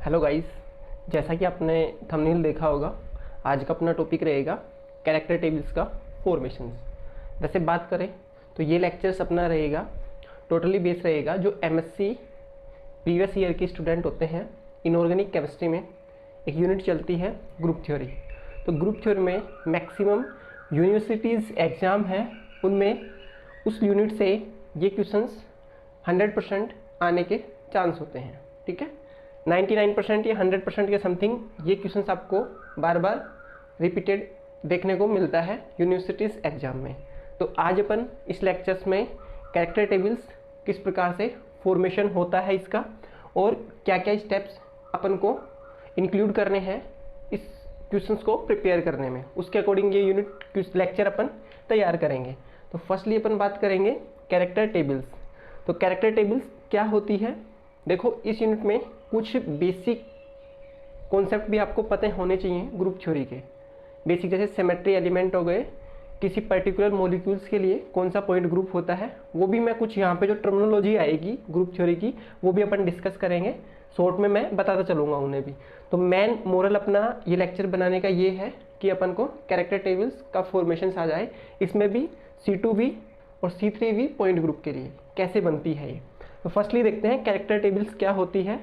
Hello guys, जैसा कि आपने थंबनेल देखा होगा, आज का अपना टॉपिक रहेगा कैरेक्टर टेबल्स का फॉर्मेशंस। वैसे बात करें तो ये लेक्चर्स अपना रहेगा टोटली बेस रहेगा जो एमएससी प्रीवियस ईयर के स्टूडेंट होते हैं। इनऑर्गेनिक केमिस्ट्री में एक यूनिट चलती है ग्रुप थ्योरी। तो ग्रुप थ्योरी में मैक्सिमम यूनिवर्सिटीज़ एग्ज़ाम है, उनमें उस यूनिट से ये क्वेश्चंस 100% आने के चांस होते हैं। ठीक है, 99% या 100% के समथिंग ये क्वेश्चंस आपको बार बार रिपीटेड देखने को मिलता है यूनिवर्सिटीज़ एग्ज़ाम में। तो आज अपन इस लेक्चर्स में कैरेक्टर टेबल्स किस प्रकार से फॉर्मेशन होता है इसका और क्या क्या स्टेप्स अपन को इंक्लूड करने हैं इस क्वेश्चंस को प्रिपेयर करने में, उसके अकॉर्डिंग ये यूनिट लेक्चर अपन तैयार करेंगे। तो फर्स्टली अपन बात करेंगे कैरेक्टर टेबल्स। तो कैरेक्टर टेबल्स क्या होती है, देखो इस यूनिट में कुछ बेसिक कॉन्सेप्ट भी आपको पता होने चाहिए ग्रुप थ्योरी के। बेसिक जैसे सिमेट्री एलिमेंट हो गए, किसी पर्टिकुलर मॉलिक्यूल्स के लिए कौन सा पॉइंट ग्रुप होता है, वो भी मैं कुछ यहाँ पे जो टर्मिनोलॉजी आएगी ग्रुप थ्योरी की वो भी अपन डिस्कस करेंगे। शॉर्ट में मैं बताता चलूँगा उन्हें भी। तो मेन मोरल अपना ये लेक्चर बनाने का ये है कि अपन को कैरेक्टर टेबल्स का फॉर्मेशन आ जाए। इसमें भी C2V और C3V पॉइंट ग्रुप के लिए कैसे बनती है ये। तो फर्स्टली देखते हैं कैरेक्टर टेबल्स क्या होती है।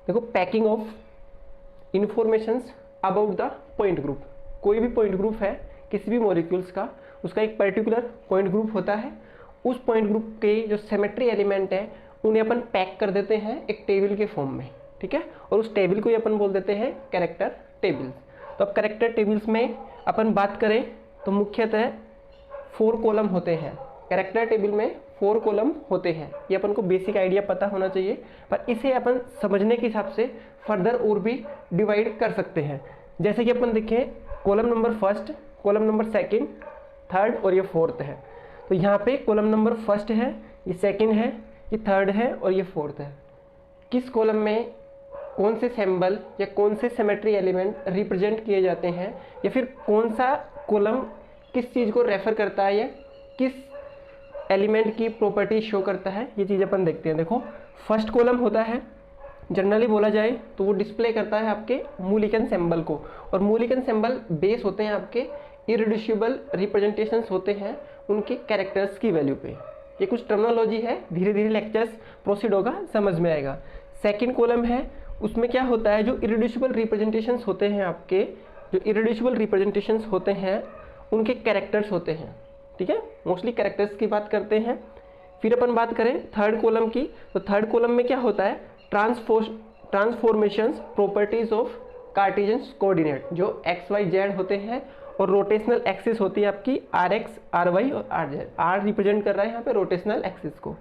देखो, packing of informations about the point group. कोई भी पॉइंट ग्रुप है किसी भी मॉलिक्यूल्स का, उसका एक पर्टिकुलर पॉइंट ग्रुप होता है। उस पॉइंट ग्रुप के जो सिमेट्री एलिमेंट है उन्हें अपन पैक कर देते हैं एक टेबल के फॉर्म में। ठीक है, और उस टेबल को ही अपन बोल देते हैं कैरेक्टर टेबल्स। तो अब कैरेक्टर टेबल्स में अपन बात करें तो मुख्यतः 4 कॉलम होते हैं। कैरेक्टर टेबल में 4 कॉलम होते हैं, ये अपन को बेसिक आइडिया पता होना चाहिए, पर इसे अपन समझने के हिसाब से फर्दर और भी डिवाइड कर सकते हैं। जैसे कि अपन देखें, column number first, column number second, third और ये फोर्थ है। तो यहाँ पे कॉलम नंबर फर्स्ट है, ये सेकंड है, ये थर्ड है और ये फोर्थ है। किस कॉलम में कौन से सिंबल या कौन से सिमेट्री एलिमेंट रिप्रेजेंट किए जाते हैं, या फिर कौन सा कॉलम किस चीज़ को रेफर करता है या किस एलिमेंट की प्रॉपर्टी शो करता है, ये चीज़ अपन देखते हैं। देखो, फर्स्ट कॉलम होता है, जनरली बोला जाए तो वो डिस्प्ले करता है आपके मूलिकन सिंबल को, और मूलिकन सिंबल बेस होते हैं आपके इरेड्यूसिबल रिप्रेजेंटेशंस होते हैं उनके कैरेक्टर्स की वैल्यू पे। ये कुछ टर्मिनोलॉजी है, धीरे धीरे लेक्चर्स प्रोसीड होगा, समझ में आएगा। सेकंड कॉलम है, उसमें क्या होता है, जो इरेड्यूसिबल रिप्रेजेंटेशंस होते हैं आपके, जो इरेड्यूसिबल रिप्रेजेंटेशंस होते हैं उनके कैरेक्टर्स होते हैं। ठीक है, मोस्टली कैरेक्टर्स की बात करते हैं। फिर अपन बात करें थर्ड कॉलम की, तो थर्ड कॉलम में क्या होता है, transformations properties of Cartesian coordinate, जो XYZ होते हैं, और रोटेशनल एक्सिस होती है आपकी RX, RY और RZ। R रिप्रेजेंट कर रहा है यहाँ पे रोटेशनल एक्सिस को।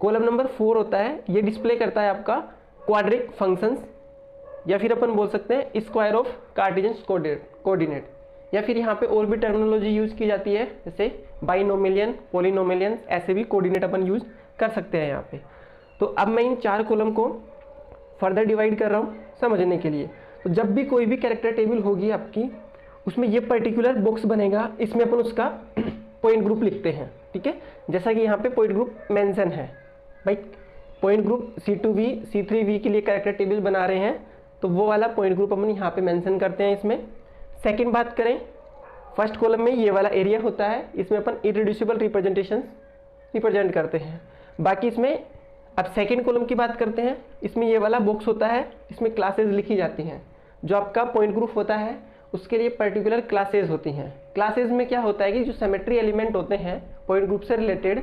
कॉलम नंबर 4 होता है, ये डिस्प्ले करता है आपका क्वाड्रिक फंक्शंस, या फिर अपन बोल सकते हैं स्क्वायर ऑफ कार्टेशियन कोऑर्डिनेट, या फिर यहाँ पे और भी टर्मिनोलॉजी यूज़ की जाती है, जैसे बाइनोमिलियन, पॉलिनोमिलियन, ऐसे भी कोऑर्डिनेट अपन यूज़ कर सकते हैं यहाँ पे। तो अब मैं इन 4 कॉलम को फर्दर डिवाइड कर रहा हूँ समझने के लिए। तो जब भी कोई भी कैरेक्टर टेबल होगी आपकी, उसमें ये पर्टिकुलर बॉक्स बनेगा, इसमें अपन उसका पॉइंट ग्रुप लिखते हैं। ठीक है, जैसा कि यहाँ पे पॉइंट ग्रुप मेंशन है भाई, पॉइंट ग्रुप C2V, C3V के लिए कैरेक्टर टेबल बना रहे हैं, तो वो वाला पॉइंट ग्रुप अपन यहाँ पे मेंशन करते हैं इसमें। सेकंड बात करें, फर्स्ट कॉलम में ये वाला एरिया होता है, इसमें अपन इरेड्यूसिबल रिप्रेजेंटेशंस रिप्रेजेंट करते हैं। बाकी इसमें अब सेकंड कॉलम की बात करते हैं, इसमें ये वाला बॉक्स होता है, इसमें क्लासेस लिखी जाती हैं। जो आपका पॉइंट ग्रुप होता है उसके लिए पर्टिकुलर क्लासेस होती हैं। क्लासेस में क्या होता है कि जो सिमेट्री एलिमेंट होते हैं पॉइंट ग्रुप से रिलेटेड,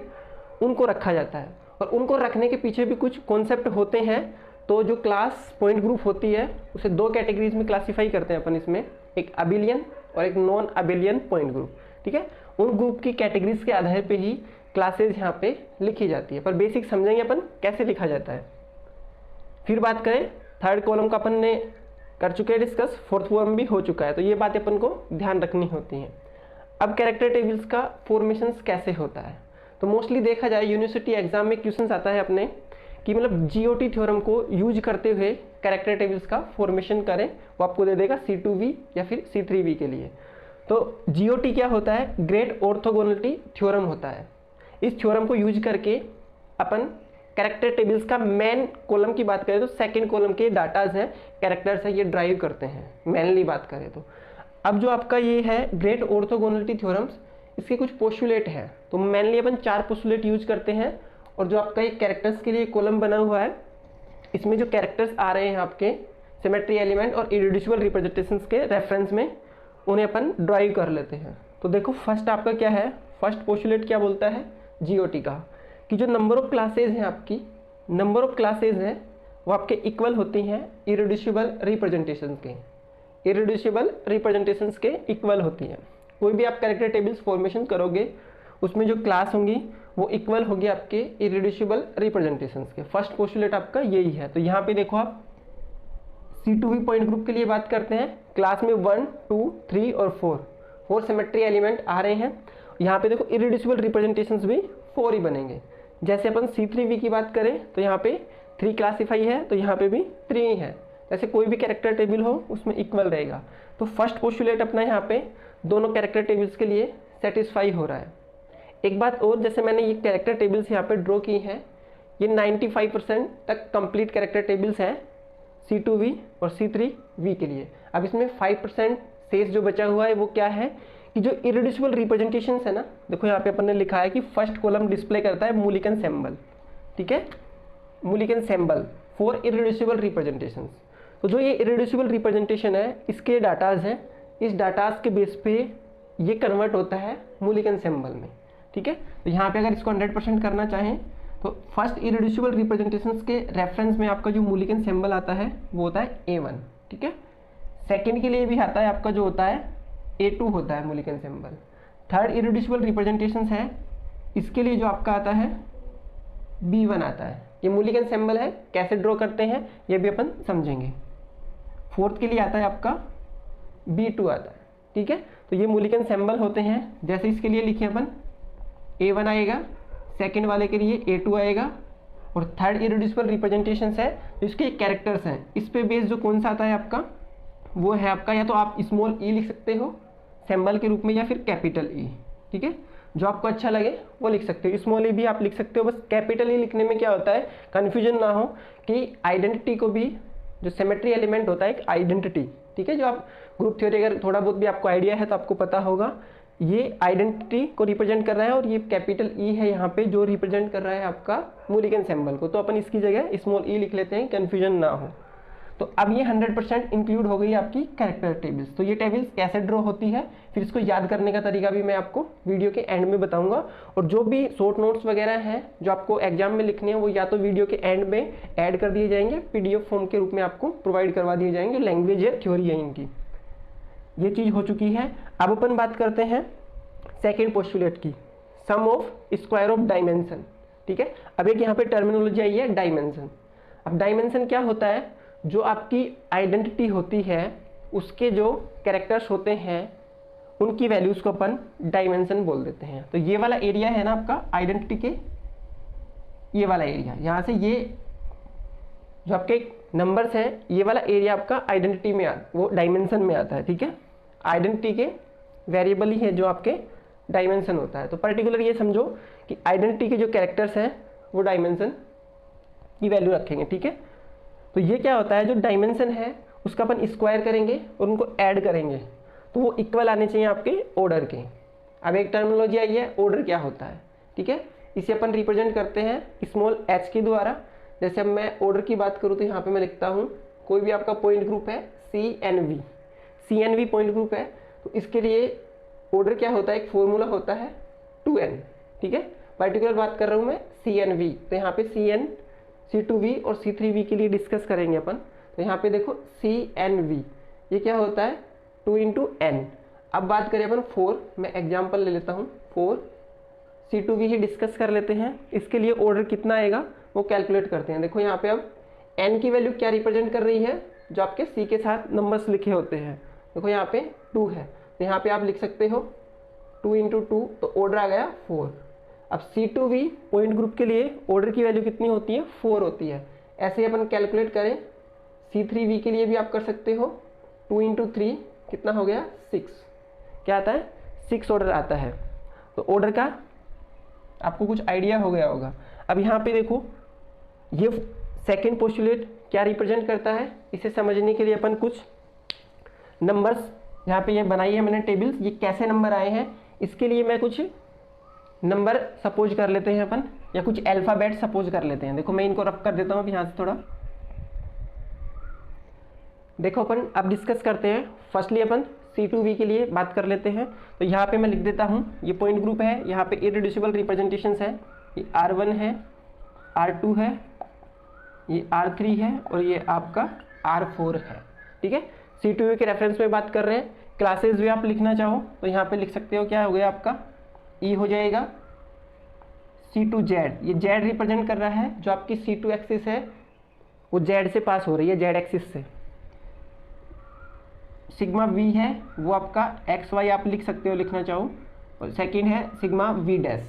उनको रखा जाता है, और उनको रखने के पीछे भी कुछ कॉन्सेप्ट होते हैं। तो जो क्लास पॉइंट ग्रुप होती है उसे 2 कैटेगरीज में क्लासीफाई करते हैं अपन इसमें, एक अबिलियन और एक नॉन अबिलियन पॉइंट ग्रुप। ठीक है, उन ग्रुप की कैटेगरीज के आधार पे ही क्लासेज यहाँ पे लिखी जाती है, पर बेसिक समझेंगे अपन कैसे लिखा जाता है। फिर बात करें, थर्ड कॉलम का अपन ने कर चुके हैं डिस्कस, फोर्थ कॉलम भी हो चुका है, तो ये बातें अपन को ध्यान रखनी होती हैं। अब कैरेक्टर टेबल्स का फॉर्मेशंस कैसे होता है, तो मोस्टली देखा जाए यूनिवर्सिटी एग्जाम में क्वेश्चन आता है अपने कि मतलब GOT थ्योरम को यूज करते हुए कैरेक्टर टेबल्स का फॉर्मेशन करें, वो आपको दे देगा C2V या फिर C3V के लिए। तो GOT क्या होता है, ग्रेट ऑर्थोगोनलिटी थ्योरम होता है। इस थ्योरम को यूज करके अपन कैरेक्टर टेबल्स का मेन कॉलम की बात करें तो सेकंड कॉलम के डाटाज हैं, कैरेक्टर्स है, ये ड्राइव करते हैं मेनली बात करें तो। अब जो आपका ये है ग्रेट ऑर्थोगोनलिटी थ्योरम्स, इसके कुछ पोस्टुलेट हैं, तो मेनली अपन 4 पोस्टुलेट यूज करते हैं। और जो आपका ये कैरेक्टर्स के लिए कॉलम बना हुआ है, इसमें जो कैरेक्टर्स आ रहे हैं आपके सिमेट्री एलिमेंट और इरेड्यूसिबल रिप्रेजेंटेशंस के रेफरेंस में, उन्हें अपन ड्राइव कर लेते हैं। तो देखो फर्स्ट आपका क्या है, फर्स्ट पोस्टुलेट क्या बोलता है जीओटी का, कि जो नंबर ऑफ क्लासेज हैं आपकी, नंबर ऑफ क्लासेज हैं वो आपके इक्वल होती हैं इरेड्यूसिबल रिप्रेजेंटेशंस के, इरेड्यूसिबल रिप्रेजेंटेशंस के इक्वल होती हैं। कोई भी आप कैरेक्टर टेबल्स फॉर्मेशन करोगे उसमें जो क्लास होंगी वो इक्वल होगी आपके इरेड्यूसिबल रिप्रेजेंटेशंस के। फर्स्ट पोस्टुलेट आपका यही है। तो यहाँ पे देखो आप C2V पॉइंट ग्रुप के लिए बात करते हैं, क्लास में 1, 2, 3 और 4 सिमेट्री एलिमेंट आ रहे हैं। यहाँ पे देखो इरेड्यूसिबल रिप्रेजेंटेशंस भी 4 ही बनेंगे। जैसे अपन C3V की बात करें तो यहाँ पे 3 क्लासीफाई है, तो यहाँ पे भी 3 ही है। जैसे कोई भी कैरेक्टर टेबल हो उसमें इक्वल रहेगा। तो फर्स्ट पोस्टुलेट अपना यहाँ पे दोनों कैरेक्टर टेबल्स के लिए सेटिस्फाई हो रहा है। एक बात और, जैसे मैंने ये कैरेक्टर टेबल्स यहाँ पे ड्रॉ की हैं, ये 95% तक कंप्लीट कैरेक्टर टेबल्स हैं C2V और C3V के लिए। अब इसमें 5% शेष जो बचा हुआ है वो क्या है कि जो इरेड्यूसिबल रिप्रेजेंटेशंस है ना, देखो यहाँ पे अपन ने लिखा है कि फर्स्ट कॉलम डिस्प्ले करता है मूलिकन सिंबल, ठीक है, Mulliken symbol for irreducible representations. तो जो ये इरेड्यूसिबल रिप्रेजेंटेशन है इसके डाटाज हैं, इस डाटाज के बेस पे ये कन्वर्ट होता है मूलिकन सिंबल में, ठीक है। तो यहाँ पे अगर इसको 100% करना चाहें तो फर्स्ट इरेड्यूसिबल रिप्रेजेंटेशंस के रेफरेंस में आपका जो मूलिकन सिंबल आता है वो होता है A1, ठीक है। सेकंड के लिए भी आता है आपका जो होता है A2 होता है Mulliken symbol. Third irreducible representations है, इसके लिए जो आपका आता है B1 आता है। ये मूलिकन सिंबल है, कैसे ड्रॉ करते हैं ये भी अपन समझेंगे। फोर्थ के लिए आता है आपका B2 आता है, ठीक है। तो ये मूलिकन सिंबल होते हैं, जैसे इसके लिए लिखे अपन A1 आएगा, सेकंड वाले के लिए A2 आएगा, और थर्ड इरेड्यूसिबल रिप्रेजेंटेशंस है तो इसके कैरेक्टर्स हैं, इस पे बेस जो कौन सा आता है आपका वो है आपका, या तो आप स्मॉल ई लिख सकते हो सिंबल के रूप में या फिर कैपिटल ई, ठीक है, जो आपको अच्छा लगे वो लिख सकते हो। स्मॉल ई भी आप लिख सकते हो, बस कैपिटल ई लिखने में क्या होता है कन्फ्यूजन ना हो कि आइडेंटिटी को भी, जो सिमेट्री एलिमेंट होता है एक आइडेंटिटी, ठीक है, जो आप ग्रुप थ्योरी अगर थोड़ा बहुत भी आपको आइडिया है तो आपको पता होगा, ये आइडेंटिटी को रिप्रेजेंट कर रहा है और ये कैपिटल ई है यहाँ पे जो रिप्रेजेंट कर रहा है आपका मूलिकन सिंबल को। तो अपन इसकी जगह स्मॉल ई लिख लेते हैं, कन्फ्यूजन ना हो। तो अब ये 100% इंक्लूड हो गई आपकी कैरेक्टर टेबल्स। तो ये टेबल्स कैसे ड्रॉ होती है, फिर इसको याद करने का तरीका भी मैं आपको वीडियो के एंड में बताऊंगा। और जो भी शॉर्ट नोट्स वगैरह हैं जो आपको एग्जाम में लिखने हैं वो या तो वीडियो के एंड में ऐड कर दिए जाएंगे, PDF फॉर्म के रूप में आपको प्रोवाइड करवा दिए जाएंगे। लैंग्वेज है, थ्योरी है इनकी, ये चीज़ हो चुकी है। अब अपन बात करते हैं सेकेंड पोस्टुलेट की, सम ऑफ स्क्वायर ऑफ डायमेंशन, ठीक है। अब एक यहाँ पे टर्मिनोलॉजी आई है डायमेंशन। अब डायमेंशन क्या होता है, जो आपकी आइडेंटिटी होती है उसके जो कैरेक्टर्स होते हैं उनकी वैल्यूज़ को अपन डायमेंशन बोल देते हैं। तो ये वाला एरिया है ना आपका आइडेंटिटी के, ये वाला एरिया, यहाँ से ये जो आपके नंबर्स हैं ये वाला एरिया आपका आइडेंटिटी में वो डायमेंशन में आता है, ठीक है। आइडेंटिटी के वेरिएबल ही है जो आपके डायमेंशन होता है। तो पर्टिकुलर ये समझो कि आइडेंटिटी के जो कैरेक्टर्स हैं वो डायमेंशन की वैल्यू रखेंगे, ठीक है। तो ये क्या होता है, जो डायमेंशन है उसका अपन स्क्वायर करेंगे और उनको ऐड करेंगे तो वो इक्वल आने चाहिए आपके ऑर्डर के। अब एक टर्मिनोलॉजी आई है ऑर्डर क्या होता है, ठीक है। इसे अपन रिप्रेजेंट करते हैं स्मॉल h के द्वारा। जैसे अब मैं ऑर्डर की बात करूँ तो यहाँ पे मैं लिखता हूँ कोई भी आपका पॉइंट ग्रुप है CNV पॉइंट ग्रुप है, तो इसके लिए ऑर्डर क्या होता है, एक फॉर्मूला होता है 2n, ठीक है। पर्टिकुलर बात कर रहा हूँ मैं CNV, तो यहाँ पे CN, C2V और C3V के लिए डिस्कस करेंगे अपन। तो यहाँ पे देखो CNV ये क्या होता है 2 × n। अब बात करें अपन 4, मैं एग्जाम्पल ले लेता हूँ 4, C2V ही डिस्कस कर लेते हैं। इसके लिए ऑर्डर कितना आएगा वो कैलकुलेट करते हैं। देखो यहाँ पे अब n की वैल्यू क्या रिप्रेजेंट कर रही है, जो आपके C के साथ नंबर्स लिखे होते हैं। देखो यहाँ पे 2 है, तो यहाँ पे आप लिख सकते हो 2 × 2, तो ऑर्डर आ गया 4। अब C2V पॉइंट ग्रुप के लिए ऑर्डर की वैल्यू कितनी होती है, 4 होती है। ऐसे ही अपन कैलकुलेट करें C3V के लिए भी आप कर सकते हो, 2 × 3 कितना हो गया 6, क्या आता है 6 ऑर्डर आता है। तो ऑर्डर का आपको कुछ आइडिया हो गया होगा। अब यहाँ पे देखो ये सेकंड पोस्टुलेट क्या रिप्रेजेंट करता है, इसे समझने के लिए अपन कुछ नंबर्स यहाँ पे ये बनाई है मैंने टेबल्स, ये कैसे नंबर आए हैं इसके लिए मैं कुछ नंबर सपोज कर लेते हैं अपन, या कुछ अल्फ़ाबेट सपोज कर लेते हैं। देखो मैं इनको रफ कर देता हूँ यहाँ से थोड़ा। देखो अपन अब डिस्कस करते हैं। फर्स्टली अपन C2V के लिए बात कर लेते हैं। तो यहाँ पे मैं लिख देता हूँ, ये पॉइंट ग्रुप है, यहाँ पे इरेड्यूसिबल रिप्रेजेंटेशंस है, ये R1 है, R2 है, ये R3 है और ये आपका R4 है। ठीक है, C2V के रेफरेंस में बात कर रहे हैं। क्लासेस भी आप लिखना चाहो तो यहाँ पे लिख सकते हो, क्या हो गया आपका E हो जाएगा C2Z, ये Z रिप्रेजेंट कर रहा है, जो आपकी C2 एक्सिस है वो Z से पास हो रही है, Z एक्सिस से। सिग्मा V है वो आपका XY आप लिख सकते हो लिखना चाहो, और सेकंड है सिग्मा V डैश,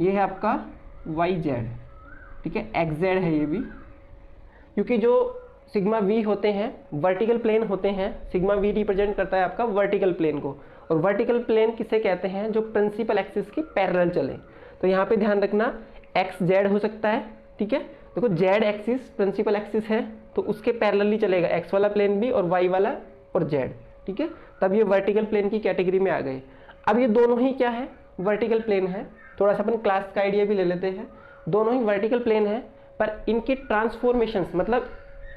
ये है आपका YZ। ठीक है, XZ है ये भी, क्योंकि जो सिग्मा V होते हैं वर्टिकल प्लेन होते हैं, सिग्मा V रिप्रेजेंट करता है आपका वर्टिकल प्लेन को, और वर्टिकल प्लेन किसे कहते हैं, जो प्रिंसिपल एक्सिस की पैरेलल चले। तो यहाँ पे ध्यान रखना XZ हो सकता है। ठीक है, देखो Z एक्सिस प्रिंसिपल एक्सिस है तो उसके पैरेलल ही चलेगा, X वाला प्लेन भी और Y वाला और Z। ठीक है, तब ये वर्टिकल प्लेन की कैटेगरी में आ गए। अब ये दोनों ही क्या है, वर्टिकल प्लेन है। थोड़ा सा अपन क्लास का आइडिया भी ले लेते हैं। दोनों ही वर्टिकल प्लेन है, पर इनके ट्रांसफॉर्मेशंस मतलब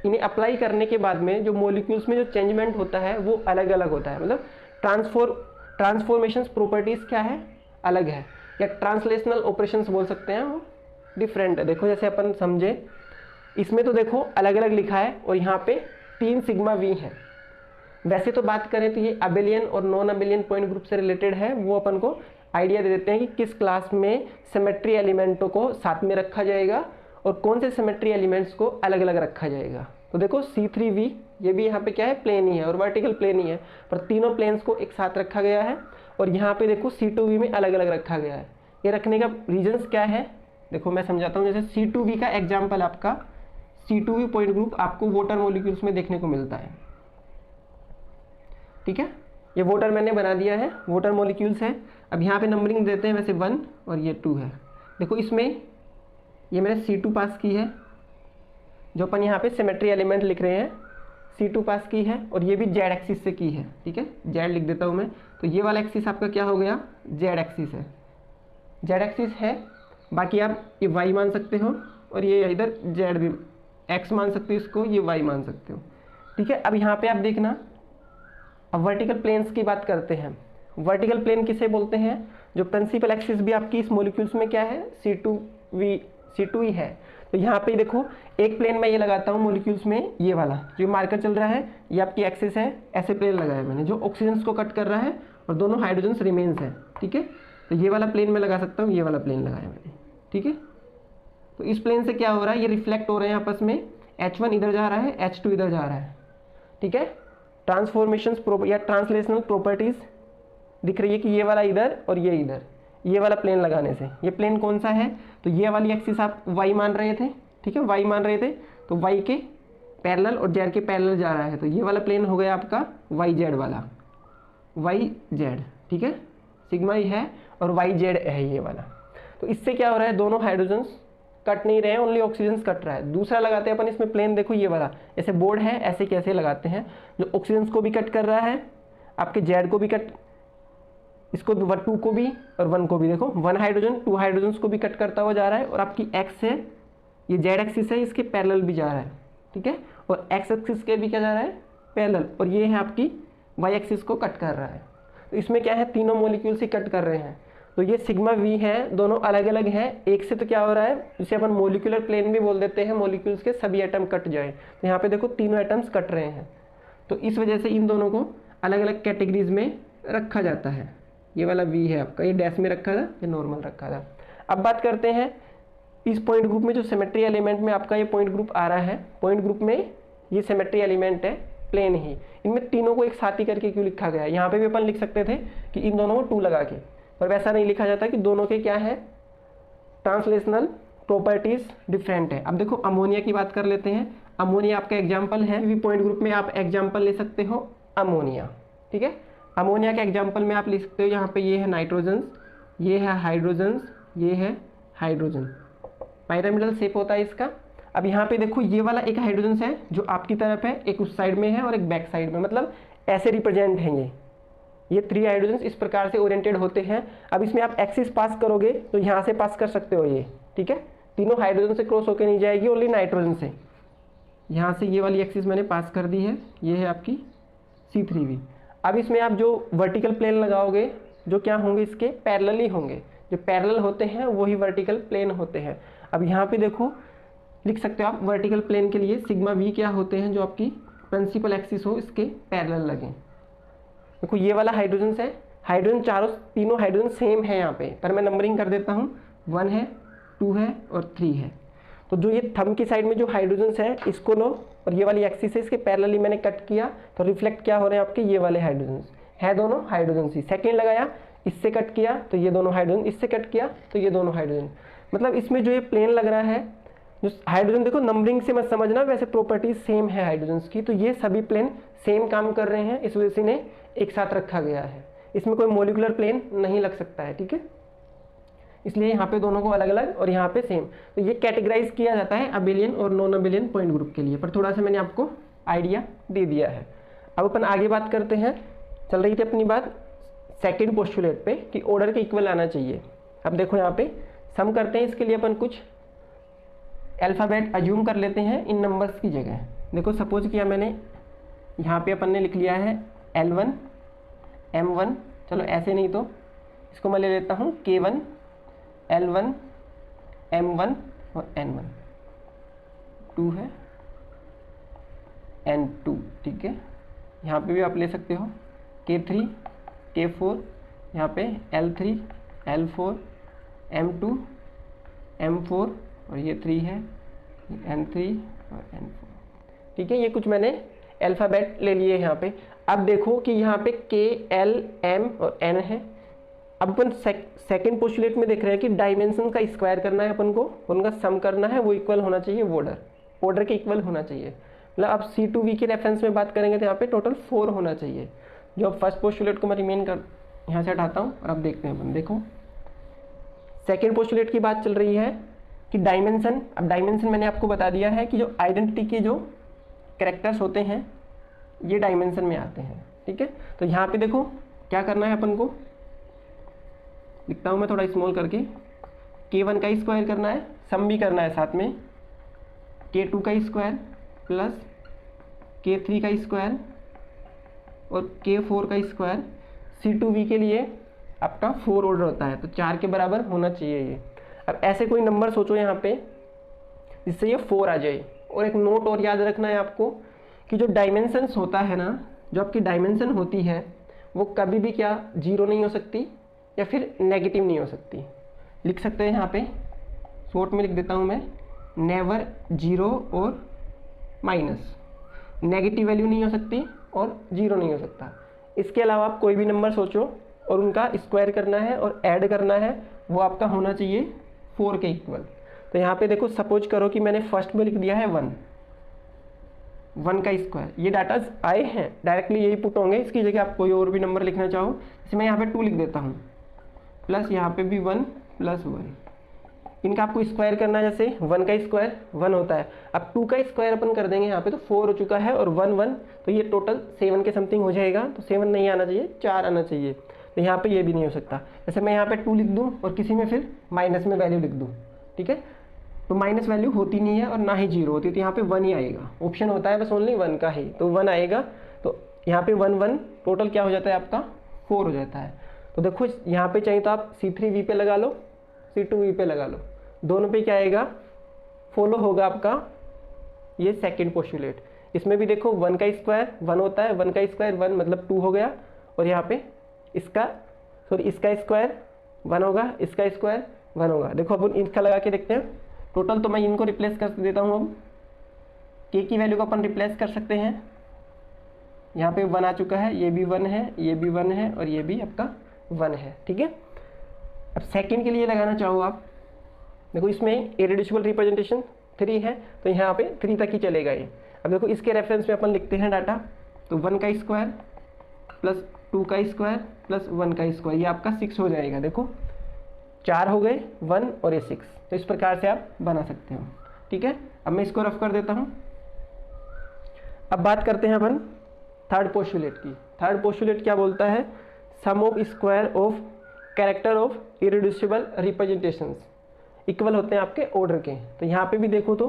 इन्हें अप्लाई करने के बाद में जो मॉलिक्यूल्स में जो चेंजमेंट होता है वो अलग अलग होता है। मतलब ट्रांसफॉर्मेशंस प्रॉपर्टीज़ क्या है, अलग है, या ट्रांसलेशनल ऑपरेशंस बोल सकते हैं, वो डिफरेंट है। देखो जैसे अपन समझे, इसमें तो देखो अलग अलग लिखा है और यहाँ पे 3 सिग्मा V है। वैसे तो बात करें तो ये अबेलियन और नॉन अबेलियन पॉइंट ग्रुप से रिलेटेड है, वो अपन को आइडिया दे देते हैं कि किस क्लास में सिमेट्री एलिमेंटों को साथ में रखा जाएगा और कौन से सिमेट्री एलिमेंट्स को अलग अलग रखा जाएगा। तो देखो C3V ये भी यहाँ पे क्या है, प्लेन ही है और वर्टिकल प्लेन ही है, पर तीनों प्लेन्स को एक साथ रखा गया है। और यहाँ पे देखो C2V में अलग अलग रखा गया है। ये रखने का रीजंस क्या है, देखो मैं समझाता हूँ। जैसे C2V का एग्जाम्पल आपका C2V पॉइंट ग्रुप आपको वाटर मॉलिक्यूल्स में देखने को मिलता है। ठीक है, ये वाटर मैंने बना दिया है, वाटर मॉलिक्यूल्स है। अब यहाँ पे नंबरिंग देते हैं, वैसे 1 और ये 2 है। देखो इसमें ये मैंने C2 पास की है, जो अपन यहाँ पे सिमेट्री एलिमेंट लिख रहे हैं, C2 पास की है, और ये भी Z एक्सिस से की है। ठीक है, Z लिख देता हूँ मैं। तो ये वाला एक्सिस आपका क्या हो गया, Z एक्सिस है, Z एक्सिस है। बाकी आप ये Y मान सकते हो, और ये इधर Z भी X मान सकते हो, इसको ये Y मान सकते हो। ठीक है, अब यहाँ पे आप देखना, अब वर्टिकल प्लेन्स की बात करते हैं। वर्टिकल प्लेन किसे बोलते हैं, जो प्रिंसिपल एक्सिस भी आपकी इस मॉलिक्यूल्स में क्या है, C2 ही है। तो यहाँ पे देखो एक प्लेन मैं ये लगाता हूँ मॉलिक्यूल्स में, ये वाला जो मार्कर चल रहा है ये आपकी एक्सिस है, ऐसे प्लेन लगाया है मैंने जो ऑक्सीजन्स को कट कर रहा है और दोनों हाइड्रोजन्स रिमेन्स है। ठीक है, तो ये वाला प्लेन मैं लगा सकता हूँ, ये वाला प्लेन लगाया मैंने। ठीक है, तो इस प्लेन से क्या हो रहा है, ये रिफ्लेक्ट हो रहे हैं आपस में, H1 इधर जा रहा है, H2 इधर जा रहा है। ठीक है, ट्रांसफॉर्मेशंस या ट्रांसलेशनल प्रॉपर्टीज दिख रही है कि ये वाला इधर और ये इधर, ये वाला प्लेन लगाने से। ये प्लेन कौन सा है, तो ये वाली एक्सिस आप Y मान रहे थे। ठीक है, Y मान रहे थे, तो Y के पैरेलल और Z के पैरेलल जा रहा है, तो ये वाला प्लेन हो गया आपका YZ वाला, YZ। ठीक है, सिग्मा ही है और YZ है ये वाला। तो इससे क्या हो रहा है, दोनों हाइड्रोजन्स कट नहीं रहे हैं, ओनली ऑक्सीजन कट रहा है। दूसरा लगाते हैं अपन इसमें प्लेन, देखो ये वाला ऐसे बोर्ड है, ऐसे कैसे लगाते हैं, जो ऑक्सीजन को भी कट कर रहा है, आपके Z को भी कट, इसको 2 को भी और 1 को भी। देखो 1 हाइड्रोजन 2 हाइड्रोजन को भी कट करता हुआ जा रहा है, और आपकी X है, ये Z एक्सिस है, इसके पैरेलल भी जा रहा है। ठीक है, और X एक्सिस के भी क्या जा रहा है, पैरेलल, और ये है आपकी Y एक्सिस को कट कर रहा है। तो इसमें क्या है, तीनों मॉलिक्यूल्स ही कट कर रहे हैं। तो ये सिग्मा V है, दोनों अलग अलग हैं। एक से तो क्या हो रहा है, जिसे अपन मोलिकुलर प्लेन भी बोल देते हैं, मॉलिक्यूल्स के सभी एटम कट जाए। तो यहाँ पे देखो तीनों एटम्स कट रहे हैं, तो इस वजह से इन दोनों को अलग अलग कैटेगरीज में रखा जाता है। ये वाला V है आपका, ये डैश में रखा था, ये नॉर्मल रखा था। अब बात करते हैं इस पॉइंट ग्रुप में जो सिमेट्री एलिमेंट में आपका ये पॉइंट ग्रुप आ रहा है, पॉइंट ग्रुप में ये सिमेट्री एलिमेंट है, प्लेन ही। इनमें तीनों को एक साथ ही करके क्यों लिखा गया है, यहाँ पे भी अपन लिख सकते थे कि इन दोनों को 2 लगा के, पर वैसा नहीं लिखा जाता कि दोनों के क्या है, ट्रांसलेशनल प्रॉपर्टीज डिफरेंट है। अब देखो अमोनिया की बात कर लेते हैं। अमोनिया आपका एग्जाम्पल है, भी पॉइंट ग्रुप में आप एग्जाम्पल ले सकते हो अमोनिया। ठीक है, अमोनिया के एग्जाम्पल में आप लिख सकते हो, यहाँ पे ये है नाइट्रोजन्स, ये है हाइड्रोजन्स, ये है हाइड्रोजन, पिरामिडल शेप होता है इसका। अब यहाँ पे देखो ये वाला एक हाइड्रोजन है जो आपकी तरफ है, एक उस साइड में है और एक बैक साइड में, मतलब ऐसे रिप्रेजेंट हैं ये 3 हाइड्रोजन इस प्रकार से ओरिएंटेड होते हैं। अब इसमें आप एक्सिस पास करोगे तो यहाँ से पास कर सकते हो ये, ठीक है। तीनों हाइड्रोजन से क्रॉस होकर नहीं जाएगी, ओनली नाइट्रोजन से। यहाँ से ये वाली एक्सिस मैंने पास कर दी है, ये है आपकी C3V। अब इसमें आप जो वर्टिकल प्लेन लगाओगे, जो क्या होंगे, इसके पैरेलल ही होंगे। जो पैरेलल होते हैं वही वर्टिकल प्लेन होते हैं। अब यहाँ पे देखो लिख सकते हो आप वर्टिकल प्लेन के लिए सिग्मा V क्या होते हैं, जो आपकी प्रिंसिपल एक्सिस हो इसके पैरेलल लगे। देखो ये वाला हाइड्रोजन है, हाइड्रोजन तीनों हाइड्रोजन सेम है यहाँ पे, पर मैं नंबरिंग कर देता हूँ, 1 है, 2 है और 3 है। तो जो ये थंब की साइड में जो हाइड्रोजन है इसको लो, और ये वाली एक्सिस है इसके पैरेलली मैंने कट किया, तो रिफ्लेक्ट क्या हो रहे हैं आपके ये वाले हाइड्रोजन है, दोनों हाइड्रोजन ही। सेकेंड लगाया, इससे कट किया तो ये दोनों हाइड्रोजन, इससे कट किया तो ये दोनों हाइड्रोजन। मतलब इसमें जो ये प्लेन लग रहा है, जो हाइड्रोजन, देखो नंबरिंग से मत समझना, वैसे प्रॉपर्टीज सेम है हाइड्रोजन की, तो ये सभी प्लेन सेम काम कर रहे हैं, इस वजह से इन्हें एक साथ रखा गया है। इसमें कोई मॉलिक्यूलर प्लेन नहीं लग सकता है, ठीक है। इसलिए यहाँ पे दोनों को अलग अलग और यहाँ पे सेम। तो ये कैटेगराइज किया जाता है अबेलियन और नॉन अबेलियन पॉइंट ग्रुप के लिए, पर थोड़ा सा मैंने आपको आइडिया दे दिया है। अब अपन आगे बात करते हैं। चल रही थी अपनी बात सेकेंड पोस्टुलेट पे कि ऑर्डर के इक्वल आना चाहिए। अब देखो यहाँ पे सम करते हैं, इसके लिए अपन कुछ अल्फ़ाबेट अज्यूम कर लेते हैं इन नंबर्स की जगह। देखो सपोज किया मैंने, यहाँ पे अपन ने लिख लिया है L1 M1, चलो ऐसे नहीं तो इसको मैं ले लेता हूँ K1 L1 M1 और N1, 2 है N2, ठीक है। यहाँ पे भी आप ले सकते हो K3 K4, यहाँ पे L3 L4 M2 M4 और ये 3 है, N3 और N4, ठीक है। ये कुछ मैंने अल्फ़ाबेट ले लिए यहाँ पे। अब देखो कि यहाँ पे K L M और N है। अब अपन सेकेंड पोस्टुलेट में देख रहे हैं कि डायमेंशन का स्क्वायर करना है अपन को, उनका सम करना है, वो इक्वल होना चाहिए ऑर्डर के इक्वल होना चाहिए। मतलब अब C2V के रेफरेंस में बात करेंगे तो यहाँ पे टोटल 4 होना चाहिए। जो अब फर्स्ट पोस्टुलेट को मैं रिमेन कर यहाँ से हटाता हूँ और अब देखते हैं अपन। देखो सेकेंड पोस्टुलेट की बात चल रही है कि डायमेंशन, अब डायमेंशन मैंने आपको बता दिया है कि जो आइडेंटिटी के जो कैरेक्टर्स होते हैं ये डायमेंशन में आते हैं, ठीक है। तो यहाँ पे देखो क्या करना है अपन को, लिखता हूँ मैं थोड़ा स्मॉल करके, K1 का स्क्वायर करना है, सम भी करना है साथ में, K2 का स्क्वायर प्लस K3 का स्क्वायर और K4 का स्क्वायर। C2V के लिए आपका 4 ऑर्डर होता है, तो 4 के बराबर होना चाहिए ये। अब ऐसे कोई नंबर सोचो यहाँ पे जिससे ये 4 आ जाए। और एक नोट और याद रखना है आपको कि जो डायमेंशंस होता है ना, जो आपकी डायमेंशन होती है वो कभी भी क्या 0 नहीं हो सकती या फिर नेगेटिव नहीं हो सकती। लिख सकते हैं यहाँ पे, शॉर्ट में लिख देता हूँ मैं, नेवर 0 और माइनस। नेगेटिव वैल्यू नहीं हो सकती और 0 नहीं हो सकता। इसके अलावा आप कोई भी नंबर सोचो और उनका स्क्वायर करना है और ऐड करना है, वो आपका होना चाहिए 4 के इक्वल। तो यहाँ पे देखो सपोज करो कि मैंने फर्स्ट में लिख दिया है 1 का स्क्वायर। ये डाटा आए हैं डायरेक्टली यही पुट होंगे, इसकी जगह आप कोई और भी नंबर लिखना चाहो, जैसे मैं यहाँ पे 2 लिख देता हूँ, प्लस यहाँ पे भी 1 + 1। इनका आपको स्क्वायर करना है, जैसे 1 का स्क्वायर 1 होता है। अब 2 का स्क्वायर अपन कर देंगे यहाँ पे, तो 4 हो चुका है और 1 1, तो ये टोटल 7 के समथिंग हो जाएगा। तो 7 नहीं आना चाहिए, 4 आना चाहिए। तो यहाँ पे ये भी नहीं हो सकता। जैसे मैं यहाँ पे 2 लिख दूँ और किसी में फिर माइनस में वैल्यू लिख दूँ, ठीक है, तो माइनस वैल्यू होती नहीं है और ना ही 0 होती, तो यहाँ पे 1 ही आएगा। ऑप्शन होता है बस ओनली 1 का ही, तो 1 आएगा। तो यहाँ पे 1 1 टोटल क्या हो जाता है आपका 4 हो जाता है। तो देखो यहाँ पे चाहिए तो आप C3V पे लगा लो, C2V पे लगा लो, दोनों पे क्या आएगा, फॉलो होगा आपका ये सेकेंड पोस्टुलेट। इसमें भी देखो 1 का स्क्वायर 1 होता है, 1 का स्क्वायर 1 मतलब 2 हो गया, और यहाँ पे इसका स्क्वायर 1 होगा, इसका स्क्वायर 1 होगा। देखो अपन इसका लगा के देखते हैं टोटल। तो मैं इनको रिप्लेस कर देता हूँ। अब K की वैल्यू को अपन रिप्लेस कर सकते हैं, यहाँ पे 1 आ चुका है, ये भी 1 है, ये भी 1 है और ये भी आपका 1 है, ठीक है। अब सेकंड के लिए लगाना चाहो आप, देखो इसमें इरेड्यूसिबल रिप्रेजेंटेशन 3 है, तो यहाँ पे 3 तक ही चलेगा ये। अब देखो इसके रेफरेंस में अपन लिखते हैं डाटा, तो 1 का स्क्वायर प्लस 2 का स्क्वायर प्लस 1 का स्क्वायर, ये आपका 6 हो जाएगा। देखो 4 हो गए, 1 और ये 6, तो इस प्रकार से आप बना सकते हो, ठीक है। अब मैं इसको रफ कर देता हूँ। अब बात करते हैं अपन थर्ड पोस्टुलेट की। थर्ड पोस्टुलेट क्या बोलता है, sum of square of character of irreducible representations equal होते हैं आपके ऑर्डर के। तो यहाँ पे भी देखो तो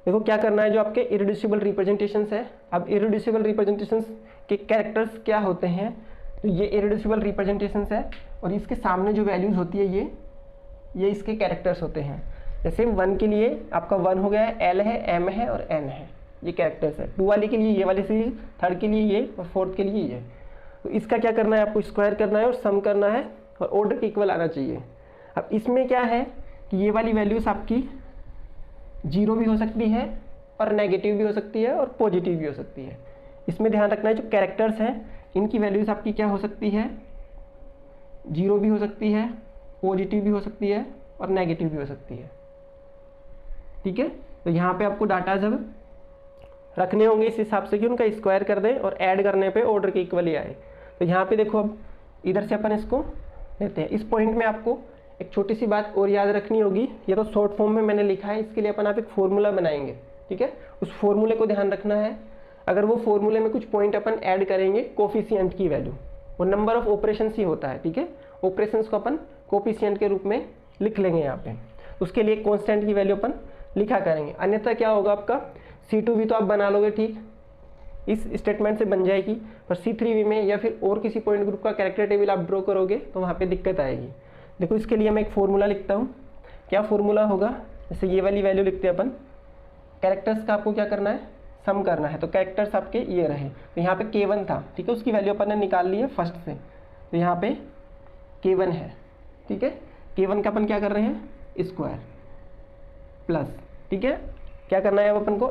देखो क्या करना है, जो आपके इरेड्यूसिबल रिप्रेजेंटेशंस है। अब इरेड्यूसिबल रिप्रेजेंटेशंस के कैरेक्टर्स क्या होते हैं, तो ये इरेड्यूसिबल रिप्रेजेंटेशंस है और इसके सामने जो वैल्यूज़ होती है ये इसके कैरेक्टर्स होते हैं। जैसे 1 के लिए आपका 1 हो गया है, L है, M है और N है, ये कैरेक्टर्स है। 2 वाले के लिए ये वाली सीरीज, थर्ड के लिए ये और फोर्थ के लिए ये। तो इसका क्या करना है, आपको स्क्वायर करना है और सम करना है और ऑर्डर के इक्वल आना चाहिए। अब इसमें क्या है कि ये वाली वैल्यूज आपकी 0 भी हो सकती है और नेगेटिव भी हो सकती है और पॉजिटिव भी हो सकती है। इसमें ध्यान रखना है जो कैरेक्टर्स हैं इनकी वैल्यूज़ आपकी क्या हो सकती है, 0 भी हो सकती है, पॉजिटिव भी हो सकती है और नेगेटिव भी हो सकती है। ठीक है, तो यहाँ पे आपको डाटा जब रखने होंगे इस हिसाब से कि उनका स्क्वायर कर दें और ऐड करने पे ऑर्डर के इक्वल ही आए। तो यहाँ पे देखो अब इधर से अपन इसको लेते हैं। इस पॉइंट में आपको एक छोटी सी बात और याद रखनी होगी, ये तो शॉर्ट फॉर्म में मैंने लिखा है, इसके लिए अपन आप एक फॉर्मूला बनाएंगे। ठीक है, उस फॉर्मूले को ध्यान रखना है। अगर वो फॉर्मूले में कुछ पॉइंट अपन ऐड करेंगे कोफिशिएंट की वैल्यू, वो नंबर ऑफ ऑपरेशंस ही होता है। ठीक है, ऑपरेशंस को अपन कोफिशिएंट के रूप में लिख लेंगे यहाँ पे। उसके लिए कॉन्स्टेंट की वैल्यू अपन लिखा करेंगे, अन्यथा क्या होगा आपका C2V तो आप बना लोगे, ठीक, इस स्टेटमेंट से बन जाएगी, पर C3V में या फिर और किसी पॉइंट ग्रुप का कैरेक्टर टेबल आप ड्रॉ करोगे तो वहाँ पे दिक्कत आएगी। देखो इसके लिए मैं एक फॉर्मूला लिखता हूँ। क्या फॉर्मूला होगा, जैसे ये वाली वैल्यू लिखते हैं अपन, कैरेक्टर्स का आपको क्या करना है, सम करना है। तो कैरेक्टर्स आपके ये रहे, तो यहाँ पे K1 था, ठीक है, उसकी वैल्यू अपन ने निकाल ली है फर्स्ट से, तो यहाँ पे K1 है। ठीक है, K1 का अपन क्या कर रहे हैं, स्क्वायर प्लस, ठीक है, क्या करना है अब अपन को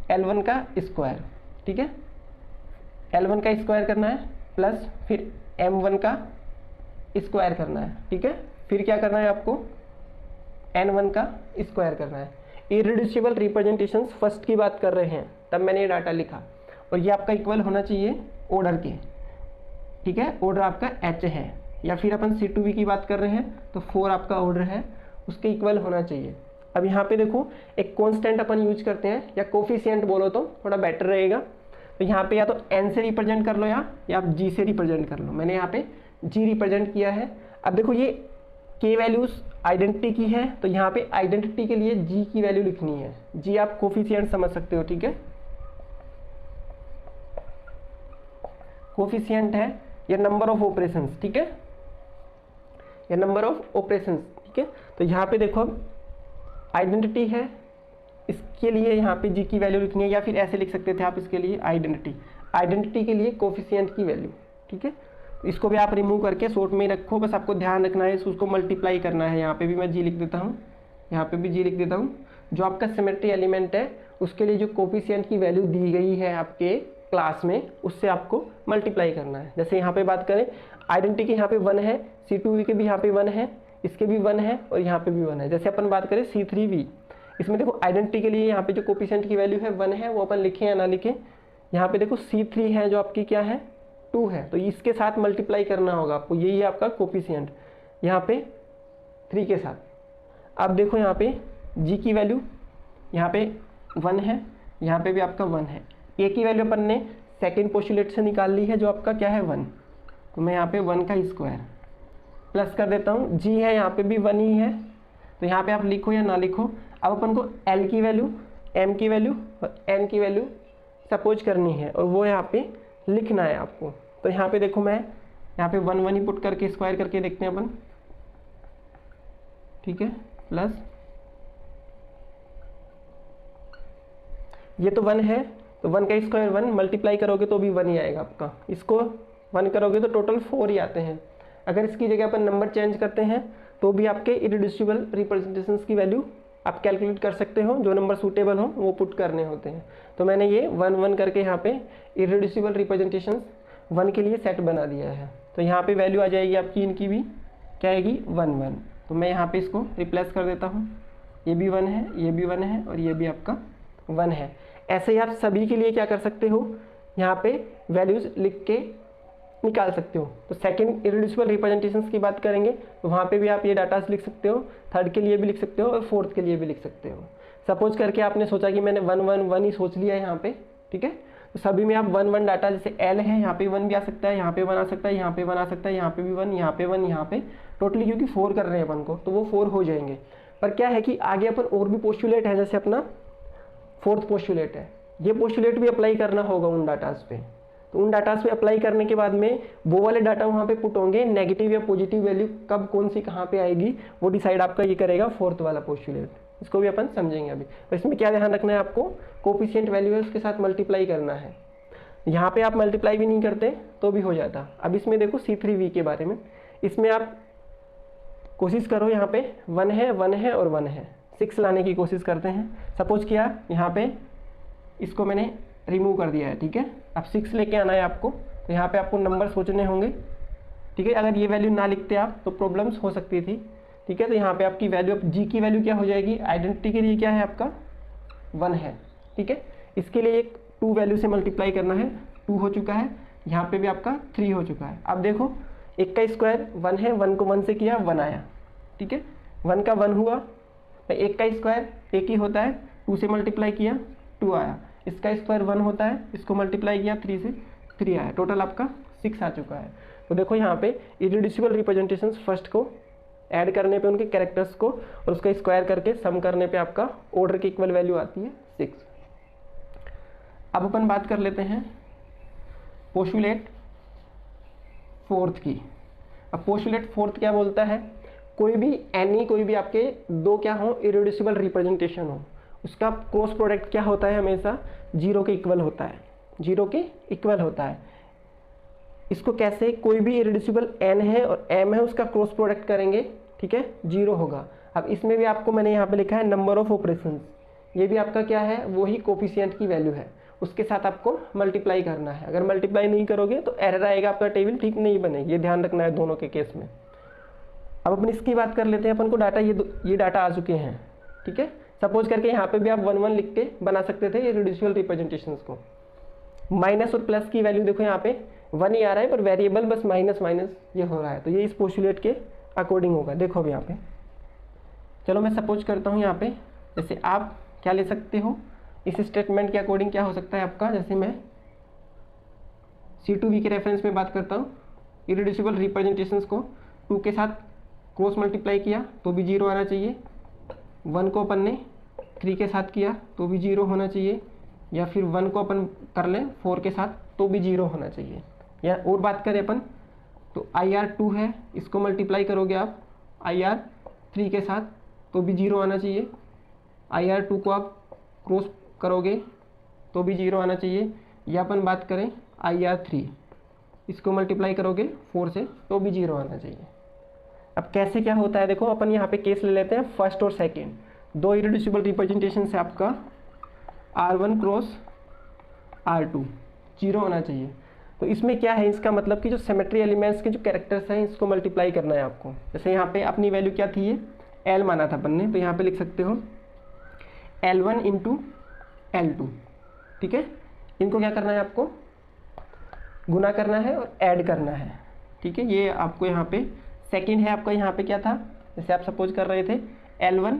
L1 का स्क्वायर, ठीक है, L1 का स्क्वायर करना है प्लस फिर M1 का स्क्वायर करना है। ठीक है, फिर क्या करना है आपको N1 का स्क्वायर करना है। इरेड्यूसिबल रिप्रेजेंटेशंस फर्स्ट की बात कर रहे हैं, तब मैंने ये डाटा लिखा, और ये आपका इक्वल होना चाहिए ऑर्डर के। ठीक है, ऑर्डर आपका H है, या फिर अपन C2V की बात कर रहे हैं तो 4 आपका ऑर्डर है, उसके इक्वल होना चाहिए। अब यहाँ पे देखो एक कांस्टेंट अपन यूज करते हैं, या कोफिशिएंट बोलो तो थोड़ा बेटर रहेगा। तो यहाँ पे या तो N से रिप्रेजेंट कर लो या आप G से रिप्रेजेंट कर लो। मैंने यहाँ पे G रिप्रेजेंट किया है। अब देखो ये K वैल्यूज आइडेंटिटी की है, तो यहाँ पे आइडेंटिटी के लिए G की वैल्यू लिखनी है। G आप कोफिशिएंट समझ सकते हो। ठीक है, कोफिशिएंट है या नंबर ऑफ ऑपरेशंस। ठीक है, या नंबर ऑफ ऑपरेशंस। ठीक है, तो यहाँ पे देखो अब आइडेंटिटी है, इसके लिए यहाँ पे G की वैल्यू लिखनी है, या फिर ऐसे लिख सकते थे आप इसके लिए आइडेंटिटी के लिए कोफिशिएंट की वैल्यू। ठीक है, इसको भी आप रिमूव करके शॉर्ट में ही रखो, बस आपको ध्यान रखना है उसको मल्टीप्लाई करना है। यहाँ पे भी मैं G लिख देता हूँ, यहाँ पे भी G लिख देता हूँ। जो आपका सिमेट्री एलिमेंट है उसके लिए जो कोफिशिएंट की वैल्यू दी गई है आपके क्लास में, उससे आपको मल्टीप्लाई करना है। जैसे यहाँ पे बात करें आइडेंटिटी के यहाँ पे 1 है, C2V के भी यहाँ पे 1 है, इसके भी 1 है और यहाँ पे भी 1 है। जैसे अपन बात करें C3V, इसमें देखो आइडेंटिटी के लिए यहाँ पे जो कोफिशिएंट की वैल्यू है 1 है, वो अपन लिखें या ना लिखें। यहाँ पे देखो C3 है जो आपकी क्या है 2 है, तो इसके साथ मल्टीप्लाई करना होगा आपको, यही है आपका कोफिशिएंट यहाँ पे 3 के साथ। अब देखो यहाँ पे G की वैल्यू यहाँ पे 1 है, यहाँ पे भी आपका 1 है। A की वैल्यू अपन ने सेकेंड पोस्टुलेट से निकाल ली है जो आपका क्या है 1, तो मैं यहाँ पे 1 का स्क्वायर प्लस कर देता हूँ। G है यहाँ पे भी 1 ही है, तो यहाँ पे आप लिखो या ना लिखो। अब अपन को L की वैल्यू, M की वैल्यू और N की वैल्यू सपोज करनी है और वो यहाँ पे लिखना है आपको। तो यहाँ पे देखो मैं यहाँ पे 1 1 ही पुट करके स्क्वायर करके देखते हैं अपन। ठीक है, प्लस ये तो 1 है, तो 1 का स्क्वायर 1, मल्टीप्लाई करोगे तो भी 1 ही आएगा आपका। इसको 1 करोगे तो टोटल 4 ही आते हैं। अगर इसकी जगह अपन नंबर चेंज करते हैं तो भी आपके इरेड्यूसिबल रिप्रेजेंटेशंस की वैल्यू आप कैलकुलेट कर सकते हो, जो नंबर सूटेबल हो वो पुट करने होते हैं। तो मैंने ये 1 1 करके यहाँ पे इरेड्यूसिबल रिप्रेजेंटेशंस 1 के लिए सेट बना दिया है। तो यहाँ पे वैल्यू आ जाएगी आपकी, इनकी भी क्या आएगी 1 1। तो मैं यहाँ पे इसको रिप्लेस कर देता हूँ, ये भी 1 है, ये भी 1 है और ये भी आपका 1 है। ऐसे ही आप सभी के लिए क्या कर सकते हो, यहाँ पे वैल्यूज़ लिख के निकाल सकते हो। तो सेकंड इरेड्यूसिबल रिप्रेजेंटेशंस की बात करेंगे तो वहाँ पे भी आप ये डाटा लिख सकते हो, थर्ड के लिए भी लिख सकते हो और फोर्थ के लिए भी लिख सकते हो। सपोज करके आपने सोचा कि मैंने 1 1 1 ही सोच लिया है यहाँ पे, ठीक है, तो सभी में आप 1 1 डाटा, जैसे एल है यहाँ पे 1 भी आ सकता है, यहाँ पे 1 आ सकता है, यहाँ पे 1 आ सकता है, यहाँ पे भी 1, यहाँ पे 1, यहाँ पे टोटली क्योंकि 4 कर रहे हैं अपन को तो वो 4 हो जाएंगे। पर क्या है कि आगे अपन और भी पोस्टुलेट है, जैसे अपना फोर्थ पोस्टुलेट है, ये पोस्टुलेट भी अप्लाई करना होगा उन डाटाज पे। तो उन डाटाज पे अप्लाई करने के बाद में वो वाले डाटा वहाँ पे पुट होंगे, नेगेटिव या पॉजिटिव वैल्यू कब कौन सी कहाँ पे आएगी वो डिसाइड आपका ये करेगा फोर्थ वाला पोस्टुलेट। इसको भी अपन समझेंगे अभी। तो इसमें क्या ध्यान रखना है आपको, कोफिशिएंट वैल्यू है उसके साथ मल्टीप्लाई करना है। यहाँ पे आप मल्टीप्लाई भी नहीं करते तो भी हो जाता। अब इसमें देखो C3V के बारे में, इसमें आप कोशिश करो, यहाँ पे 1 है 1 है और 1 है, 6 लाने की कोशिश करते हैं। सपोज किया यहाँ पे इसको मैंने रिमूव कर दिया है, ठीक है, अब 6 लेके आना है आपको। तो यहाँ पे आपको नंबर सोचने होंगे, ठीक है, अगर ये वैल्यू ना लिखते आप तो प्रॉब्लम्स हो सकती थी, ठीक है। तो यहाँ पे आपकी वैल्यू, जी की वैल्यू क्या हो जाएगी, आइडेंटिटी के लिए क्या है आपका 1 है, ठीक है। इसके लिए एक 2 वैल्यू से मल्टीप्लाई करना है, 2 हो चुका है, यहाँ पे भी आपका 3 हो चुका है। अब देखो 1 का स्क्वायर 1 है, 1 को 1 से किया 1 आया, ठीक है, 1 का 1 हुआ, 1 का स्क्वायर 1 ही होता है, 2 से मल्टीप्लाई किया 2 आया, इसका स्क्वायर 1 होता है, इसको मल्टीप्लाई किया 3 से 3 आया, टोटल आपका 6 आ चुका है। तो देखो यहाँ पे इरेड्यूसिबल रिप्रेजेंटेशंस फर्स्ट को ऐड करने पे उनके कैरेक्टर्स को और उसका स्क्वायर करके सम करने पे आपका ऑर्डर की इक्वल वैल्यू आती है 6। अब अपन बात कर लेते हैं पोस्टुलेट फोर्थ की। अब पोस्टुलेट फोर्थ क्या बोलता है, कोई भी आपके दो क्या हो, इरेड्यूसिबल रिप्रेजेंटेशन हो, उसका क्रॉस प्रोडक्ट क्या होता है, हमेशा 0 के इक्वल होता है, 0 के इक्वल होता है। इसको कैसे, कोई भी इरेड्यूसिबल n है और m है, उसका क्रॉस प्रोडक्ट करेंगे, ठीक है, 0 होगा। अब इसमें भी आपको मैंने यहाँ पे लिखा है नंबर ऑफ ऑपरेशंस, ये भी आपका क्या है, वही कोफिशिएंट की वैल्यू है, उसके साथ आपको मल्टीप्लाई करना है। अगर मल्टीप्लाई नहीं करोगे तो एरर आएगा, आपका टेबल ठीक नहीं बनेगी, ये ध्यान रखना है दोनों के केस में। अब अपन इसकी बात कर लेते हैं, अपन को डाटा ये डाटा आ चुके हैं, ठीक है। सपोज करके यहाँ पे भी आप 1 1 लिख के बना सकते थे ये इरेड्यूसिबल रिप्रेजेंटेशंस को। माइनस और प्लस की वैल्यू देखो यहाँ पे 1 ही आ रहा है, पर वेरिएबल बस माइनस माइनस ये हो रहा है, तो ये इस पोस्टुलेट के अकॉर्डिंग होगा। देखो अब यहाँ पे, चलो मैं सपोज करता हूँ यहाँ पे, जैसे आप क्या ले सकते हो, इस स्टेटमेंट के अकॉर्डिंग क्या हो सकता है आपका, जैसे मैं C2V के रेफरेंस में बात करता हूँ, इरेड्यूसिबल रिप्रेजेंटेशंस को 2 के साथ क्रॉस मल्टीप्लाई किया तो भी 0 आना चाहिए, 1 को अपन ने 3 के साथ किया तो भी 0 होना चाहिए, या फिर 1 को अपन कर लें 4 के साथ तो भी 0 होना चाहिए। या और बात करें अपन तो IR2 है, इसको मल्टीप्लाई करोगे आप IR3 के साथ तो भी 0 आना चाहिए, IR2 को आप क्रॉस करोगे तो भी 0 आना चाहिए, या अपन बात करें IR3, इसको मल्टीप्लाई करोगे 4 से तो भी 0 आना चाहिए। अब कैसे क्या होता है, देखो अपन यहाँ पे केस ले लेते हैं फर्स्ट और सेकेंड, दो इरेड्यूसिबल रिप्रेजेंटेशन से आपका R1 क्रॉस R2 0 होना चाहिए। तो इसमें क्या है, इसका मतलब कि जो सिमेट्री एलिमेंट्स के जो कैरेक्टर्स हैं इसको मल्टीप्लाई करना है आपको। जैसे यहाँ पे अपनी वैल्यू क्या थी, ये L माना था अपन ने, तो यहाँ पे लिख सकते हो L1 इंटू L2, ठीक है। इनको क्या करना है, आपको गुना करना है और ऐड करना है, ठीक है। ये आपको यहाँ पे सेकेंड है, आपका यहाँ पे क्या था, जैसे आप सपोज कर रहे थे L1,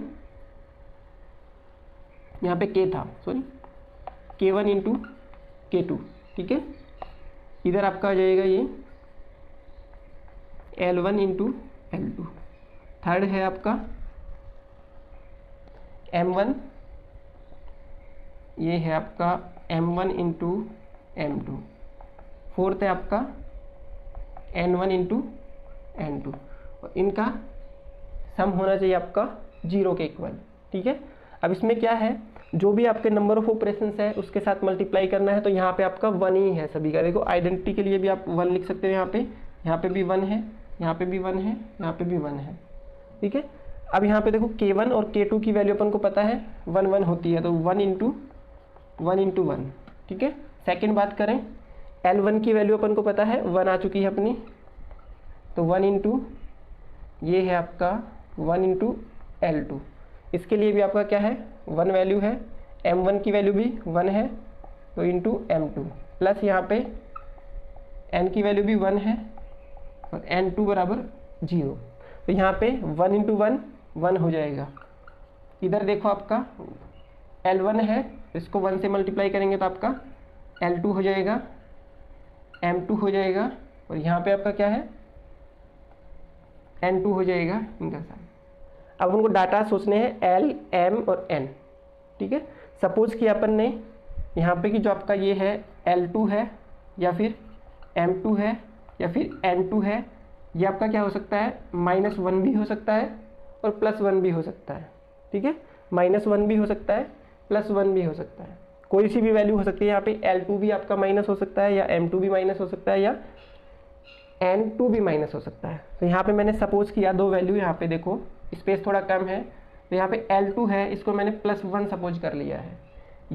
यहाँ पे K था, सॉरी K1 इंटू K2, ठीक है। इधर आपका आ जाएगा ये L1 इंटू L2। थर्ड है आपका M1, ये है आपका M1 इंटू M2। फोर्थ है आपका N1 इंटू N2, और इनका सम होना चाहिए आपका 0 के इक्वल, ठीक है। अब इसमें क्या है, जो भी आपके नंबर ऑफ ऑपरेशंस है उसके साथ मल्टीप्लाई करना है, तो यहाँ पे आपका 1 ही है सभी का। देखो आइडेंटिटी के लिए भी आप 1 लिख सकते हो, यहाँ पे भी 1 है, यहाँ पे भी 1 है, यहाँ पे भी 1 है, ठीक है। अब यहाँ पे देखो K1 और K2 की वैल्यू अपन को पता है 1 1 होती है, तो 1 इंटू 1, ठीक है। सेकेंड बात करें L1 की वैल्यू अपन को पता है 1 आ चुकी है अपनी, तो 1 इंटू ये है आपका 1 इंटू L2। इसके लिए भी आपका क्या है, 1 वैल्यू है, M1 की वैल्यू भी 1 है, तो इंटू M2 प्लस यहाँ पे n की वैल्यू भी 1 है और n2 बराबर 0। तो यहाँ पे 1 इंटू 1 1 हो जाएगा। इधर देखो आपका L1 है, इसको 1 से मल्टीप्लाई करेंगे तो आपका L2 हो जाएगा, M2 हो जाएगा और यहाँ पे आपका क्या है N2 हो जाएगा इनका साथ। अब उनको डाटा सोचने हैं L, M और N, ठीक है। सपोज कि अपन ने यहाँ पे कि जो आपका ये है L2 है या फिर M2 है या फिर N2 है, ये आपका क्या हो सकता है -1 भी हो सकता है और +1 भी हो सकता है, ठीक है। -1 भी हो सकता है, +1 भी हो सकता है, कोई सी भी वैल्यू हो सकती है। यहाँ पे L2 भी आपका माइनस हो सकता है या M2 भी माइनस हो सकता है या N2 भी माइनस हो सकता है। तो यहाँ पे मैंने सपोज किया दो वैल्यू, यहाँ पे देखो स्पेस थोड़ा कम है तो यहाँ पे L2 है, इसको मैंने +1 सपोज कर लिया है।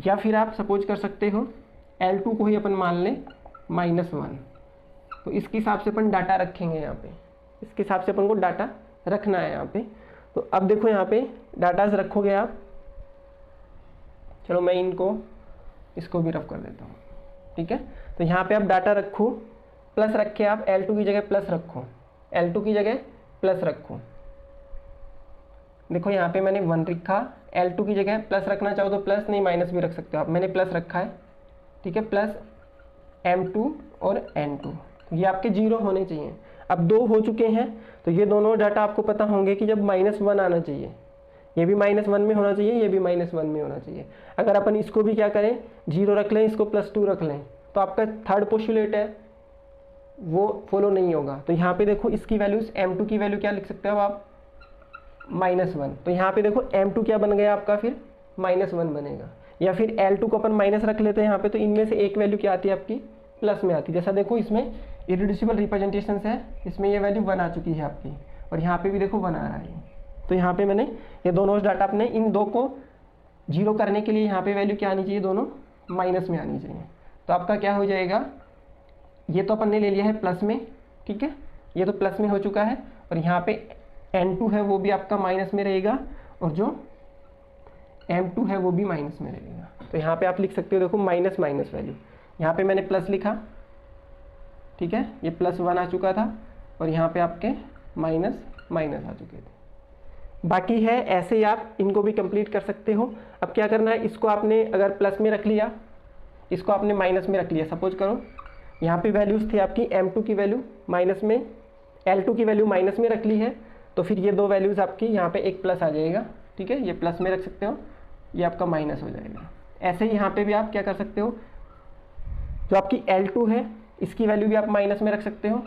या फिर आप सपोज कर सकते हो L2 को ही अपन मान लें -1। तो इसके हिसाब से अपन डाटा रखेंगे यहाँ पे, इसके हिसाब से अपन को डाटा रखना है यहाँ पे। तो अब देखो यहाँ पे डाटाज रखोगे आप, चलो मैं इसको भी रफ कर देता हूँ, ठीक है। तो यहाँ पे आप डाटा रखो, प्लस रखे आप L2 की जगह प्लस रखो, L2 की जगह प्लस रखो। देखो यहाँ पे मैंने 1 रखा, L2 की जगह प्लस रखना चाहो तो प्लस, नहीं माइनस भी रख सकते हो आप, मैंने प्लस रखा है, ठीक है। प्लस M2 और N2, तो ये आपके 0 होने चाहिए। अब 2 हो चुके हैं तो ये दोनों डाटा आपको पता होंगे कि जब -1 आना चाहिए, ये भी -1 में होना चाहिए, ये भी -1 में होना चाहिए। अगर अपन इसको भी क्या करें 0 रख लें, इसको +2 रख लें, तो आपका थर्ड पोस्टुलेट है वो फॉलो नहीं होगा। तो यहाँ पे देखो इसकी वैल्यूज M2 की वैल्यू क्या लिख सकते हो आप -1। तो यहाँ पे देखो M2 क्या बन गया आपका फिर -1 बनेगा। या फिर L2 को अपन माइनस रख लेते हैं यहाँ पे, तो इनमें से एक वैल्यू क्या आती है आपकी प्लस में आती है। जैसा देखो इसमें इरिड्यूसिबल रिप्रेजेंटेशन है, इसमें ये वैल्यू 1 आ चुकी है आपकी और यहाँ पे भी देखो 1 आ रहा है। तो यहाँ पे मैंने ये दोनों डाटा अपने इन दो को 0 करने के लिए यहाँ पे वैल्यू क्या आनी चाहिए, दोनों माइनस में आनी चाहिए। तो आपका क्या हो जाएगा, ये तो अपन ने ले लिया है प्लस में, ठीक है, ये तो प्लस में हो चुका है और यहाँ पे N2 है वो भी आपका माइनस में रहेगा और जो M2 है वो भी माइनस में रहेगा। तो यहाँ पे आप लिख सकते हो देखो माइनस माइनस वैल्यू, यहाँ पे मैंने प्लस लिखा, ठीक है, ये +1 आ चुका था और यहाँ पे आपके माइनस माइनस आ चुके थे। बाकी है ऐसे ही आप इनको भी कंप्लीट कर सकते हो। अब क्या करना है, इसको आपने अगर प्लस में रख लिया, इसको आपने माइनस में रख लिया। सपोज करो यहाँ पे वैल्यूज़ थी आपकी M2 की वैल्यू माइनस में, L2 की वैल्यू माइनस में रख ली है, तो फिर ये दो वैल्यूज़ आपकी यहाँ पे एक प्लस आ जाएगा, ठीक है, ये प्लस में रख सकते हो, ये आपका माइनस हो जाएगा। ऐसे ही यहाँ पे भी आप क्या कर सकते हो, जो आपकी L2 है इसकी वैल्यू भी आप माइनस में रख सकते हो,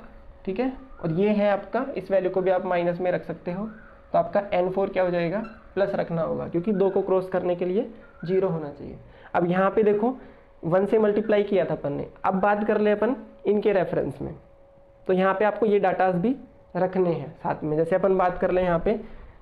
ठीक है, और ये है आपका, इस वैल्यू को भी आप माइनस में रख सकते हो। तो आपका N4 क्या हो जाएगा, प्लस रखना होगा क्योंकि 2 को क्रॉस करने के लिए 0 होना चाहिए। अब यहाँ पे देखो 1 से मल्टीप्लाई किया था अपन ने, अब बात कर ले अपन इनके रेफरेंस में। तो यहाँ पे आपको ये डाटाज भी रखने हैं साथ में। जैसे अपन बात कर लें यहाँ पे,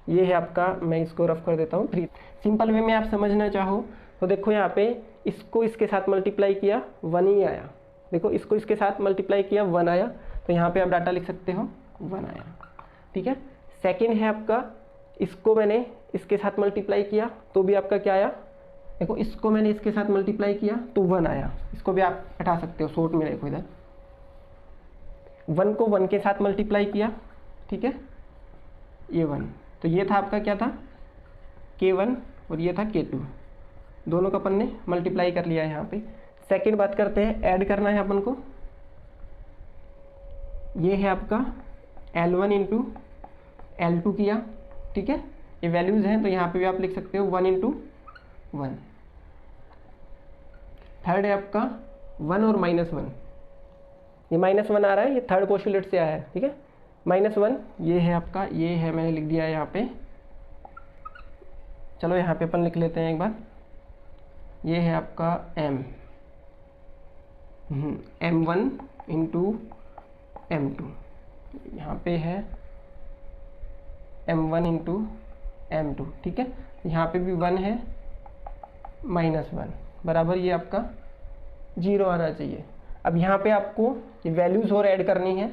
ये है आपका, मैं इसको रफ कर देता हूँ 3। सिंपल वे में आप समझना चाहो तो देखो यहाँ पे इसको इसके साथ मल्टीप्लाई किया 1 ही आया, देखो इसको इसके साथ मल्टीप्लाई किया 1 आया, तो यहाँ पे आप डाटा लिख सकते हो 1 आया, ठीक है। सेकेंड है आपका, इसको मैंने इसके साथ मल्टीप्लाई किया तो भी आपका क्या आया, देखो इसको मैंने इसके साथ मल्टीप्लाई किया तो 1 आया, इसको भी आप हटा सकते हो शॉर्ट में, देखो इधर 1 को 1 के साथ मल्टीप्लाई किया, ठीक है, ये 1, तो ये था आपका क्या था K1 और ये था K2, दोनों का अपन ने मल्टीप्लाई कर लिया है यहाँ पे। सेकेंड बात करते हैं, ऐड करना है अपन को, ये है आपका L1 इंटू L2 किया, ठीक है, ये वैल्यूज़ हैं तो यहाँ पे भी आप लिख सकते हो 1 इंटू 1। थर्ड है आपका 1 और -1, ये -1 आ रहा है, ये थर्ड पोस्टुलेट से आया है, ठीक है, -1 ये है आपका, ये है मैंने लिख दिया है यहाँ पे। चलो यहाँ पे अपन लिख लेते हैं एक बार, ये है आपका M1 इंटू M2, यहाँ पे है M1 इंटू M2, ठीक है, यहाँ पे भी 1 है, -1 बराबर ये आपका 0 आना चाहिए। अब यहाँ पे आपको ये वैल्यूज़ और ऐड करनी है।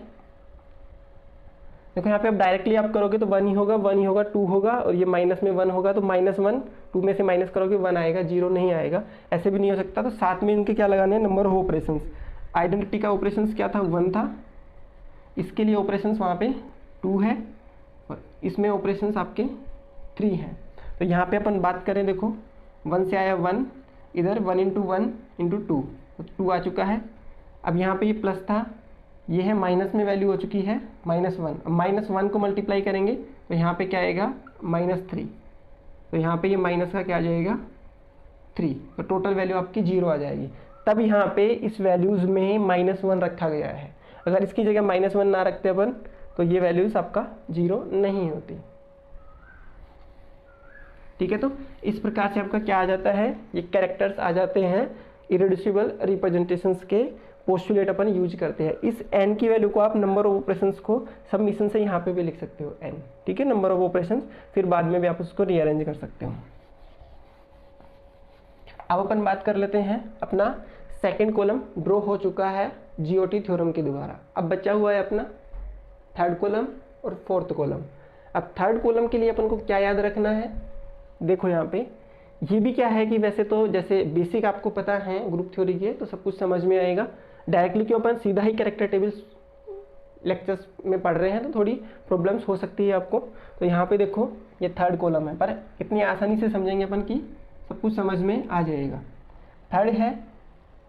देखो यहाँ पे आप डायरेक्टली आप करोगे तो 1 ही होगा, 1 ही होगा, 2 होगा और ये माइनस में 1 होगा, तो -1 2 में से माइनस करोगे 1 आएगा, 0 नहीं आएगा। ऐसे भी नहीं हो सकता, तो साथ में इनके क्या लगाने हैं, नंबर ऑफ ऑपरेशंस। आइडेंटिटी का ऑपरेशंस क्या था, 1 था, इसके लिए ऑपरेशंस वहाँ पे 2 है और इसमें ऑपरेशंस आपके 3 हैं। तो यहाँ पे अपन बात करें, देखो 1 से आया 1, इधर 1 × 1 × 2 तो 2 आ चुका है। अब यहाँ पे ये प्लस था, ये है माइनस में वैल्यू हो चुकी है -1। अब -1 को मल्टीप्लाई करेंगे तो यहाँ पे क्या आएगा -3, तो यहाँ पे ये माइनस का क्या आ जाएगा 3, तो टोटल वैल्यू आपकी 0 आ जाएगी। तब यहाँ पे इस वैल्यूज़ में -1 रखा गया है। अगर इसकी जगह -1 ना रखते अपन तो ये वैल्यूज़ आपका 0 नहीं होती। ठीक है, तो इस प्रकार से आपका क्या आ जाता है, ये कैरेक्टर्स आ जाते हैं इरेड्यूसिबल रिप्रेजेंटेशंस के पोस्टुलेट अपन यूज करते हैं। इस n की वैल्यू को आप नंबर ऑफ ऑपरेशंस को सबमिशन से यहाँ पे भी लिख सकते हो n, ठीक है, नंबर ऑफ ऑपरेशंस, फिर बाद में भी आप उसको रीअरेंज कर सकते हो। अब अपन बात कर लेते हैं, अपना सेकंड कॉलम ड्रॉ हो चुका है जीओटी थ्योरम के द्वारा। अब बचा हुआ है अपना थर्ड कॉलम और फोर्थ कॉलम। अब थर्ड कॉलम के लिए अपन को क्या याद रखना है, देखो यहाँ पे ये भी क्या है कि वैसे तो जैसे बेसिक आपको पता है ग्रुप थ्योरी के, तो सब कुछ समझ में आएगा। डायरेक्टली क्यों अपन सीधा ही कैरेक्टर टेबल्स लेक्चर्स में पढ़ रहे हैं तो थोड़ी प्रॉब्लम्स हो सकती है आपको। तो यहाँ पे देखो ये थर्ड कॉलम है, पर इतनी आसानी से समझेंगे अपन कि सब कुछ समझ में आ जाएगा। थर्ड है,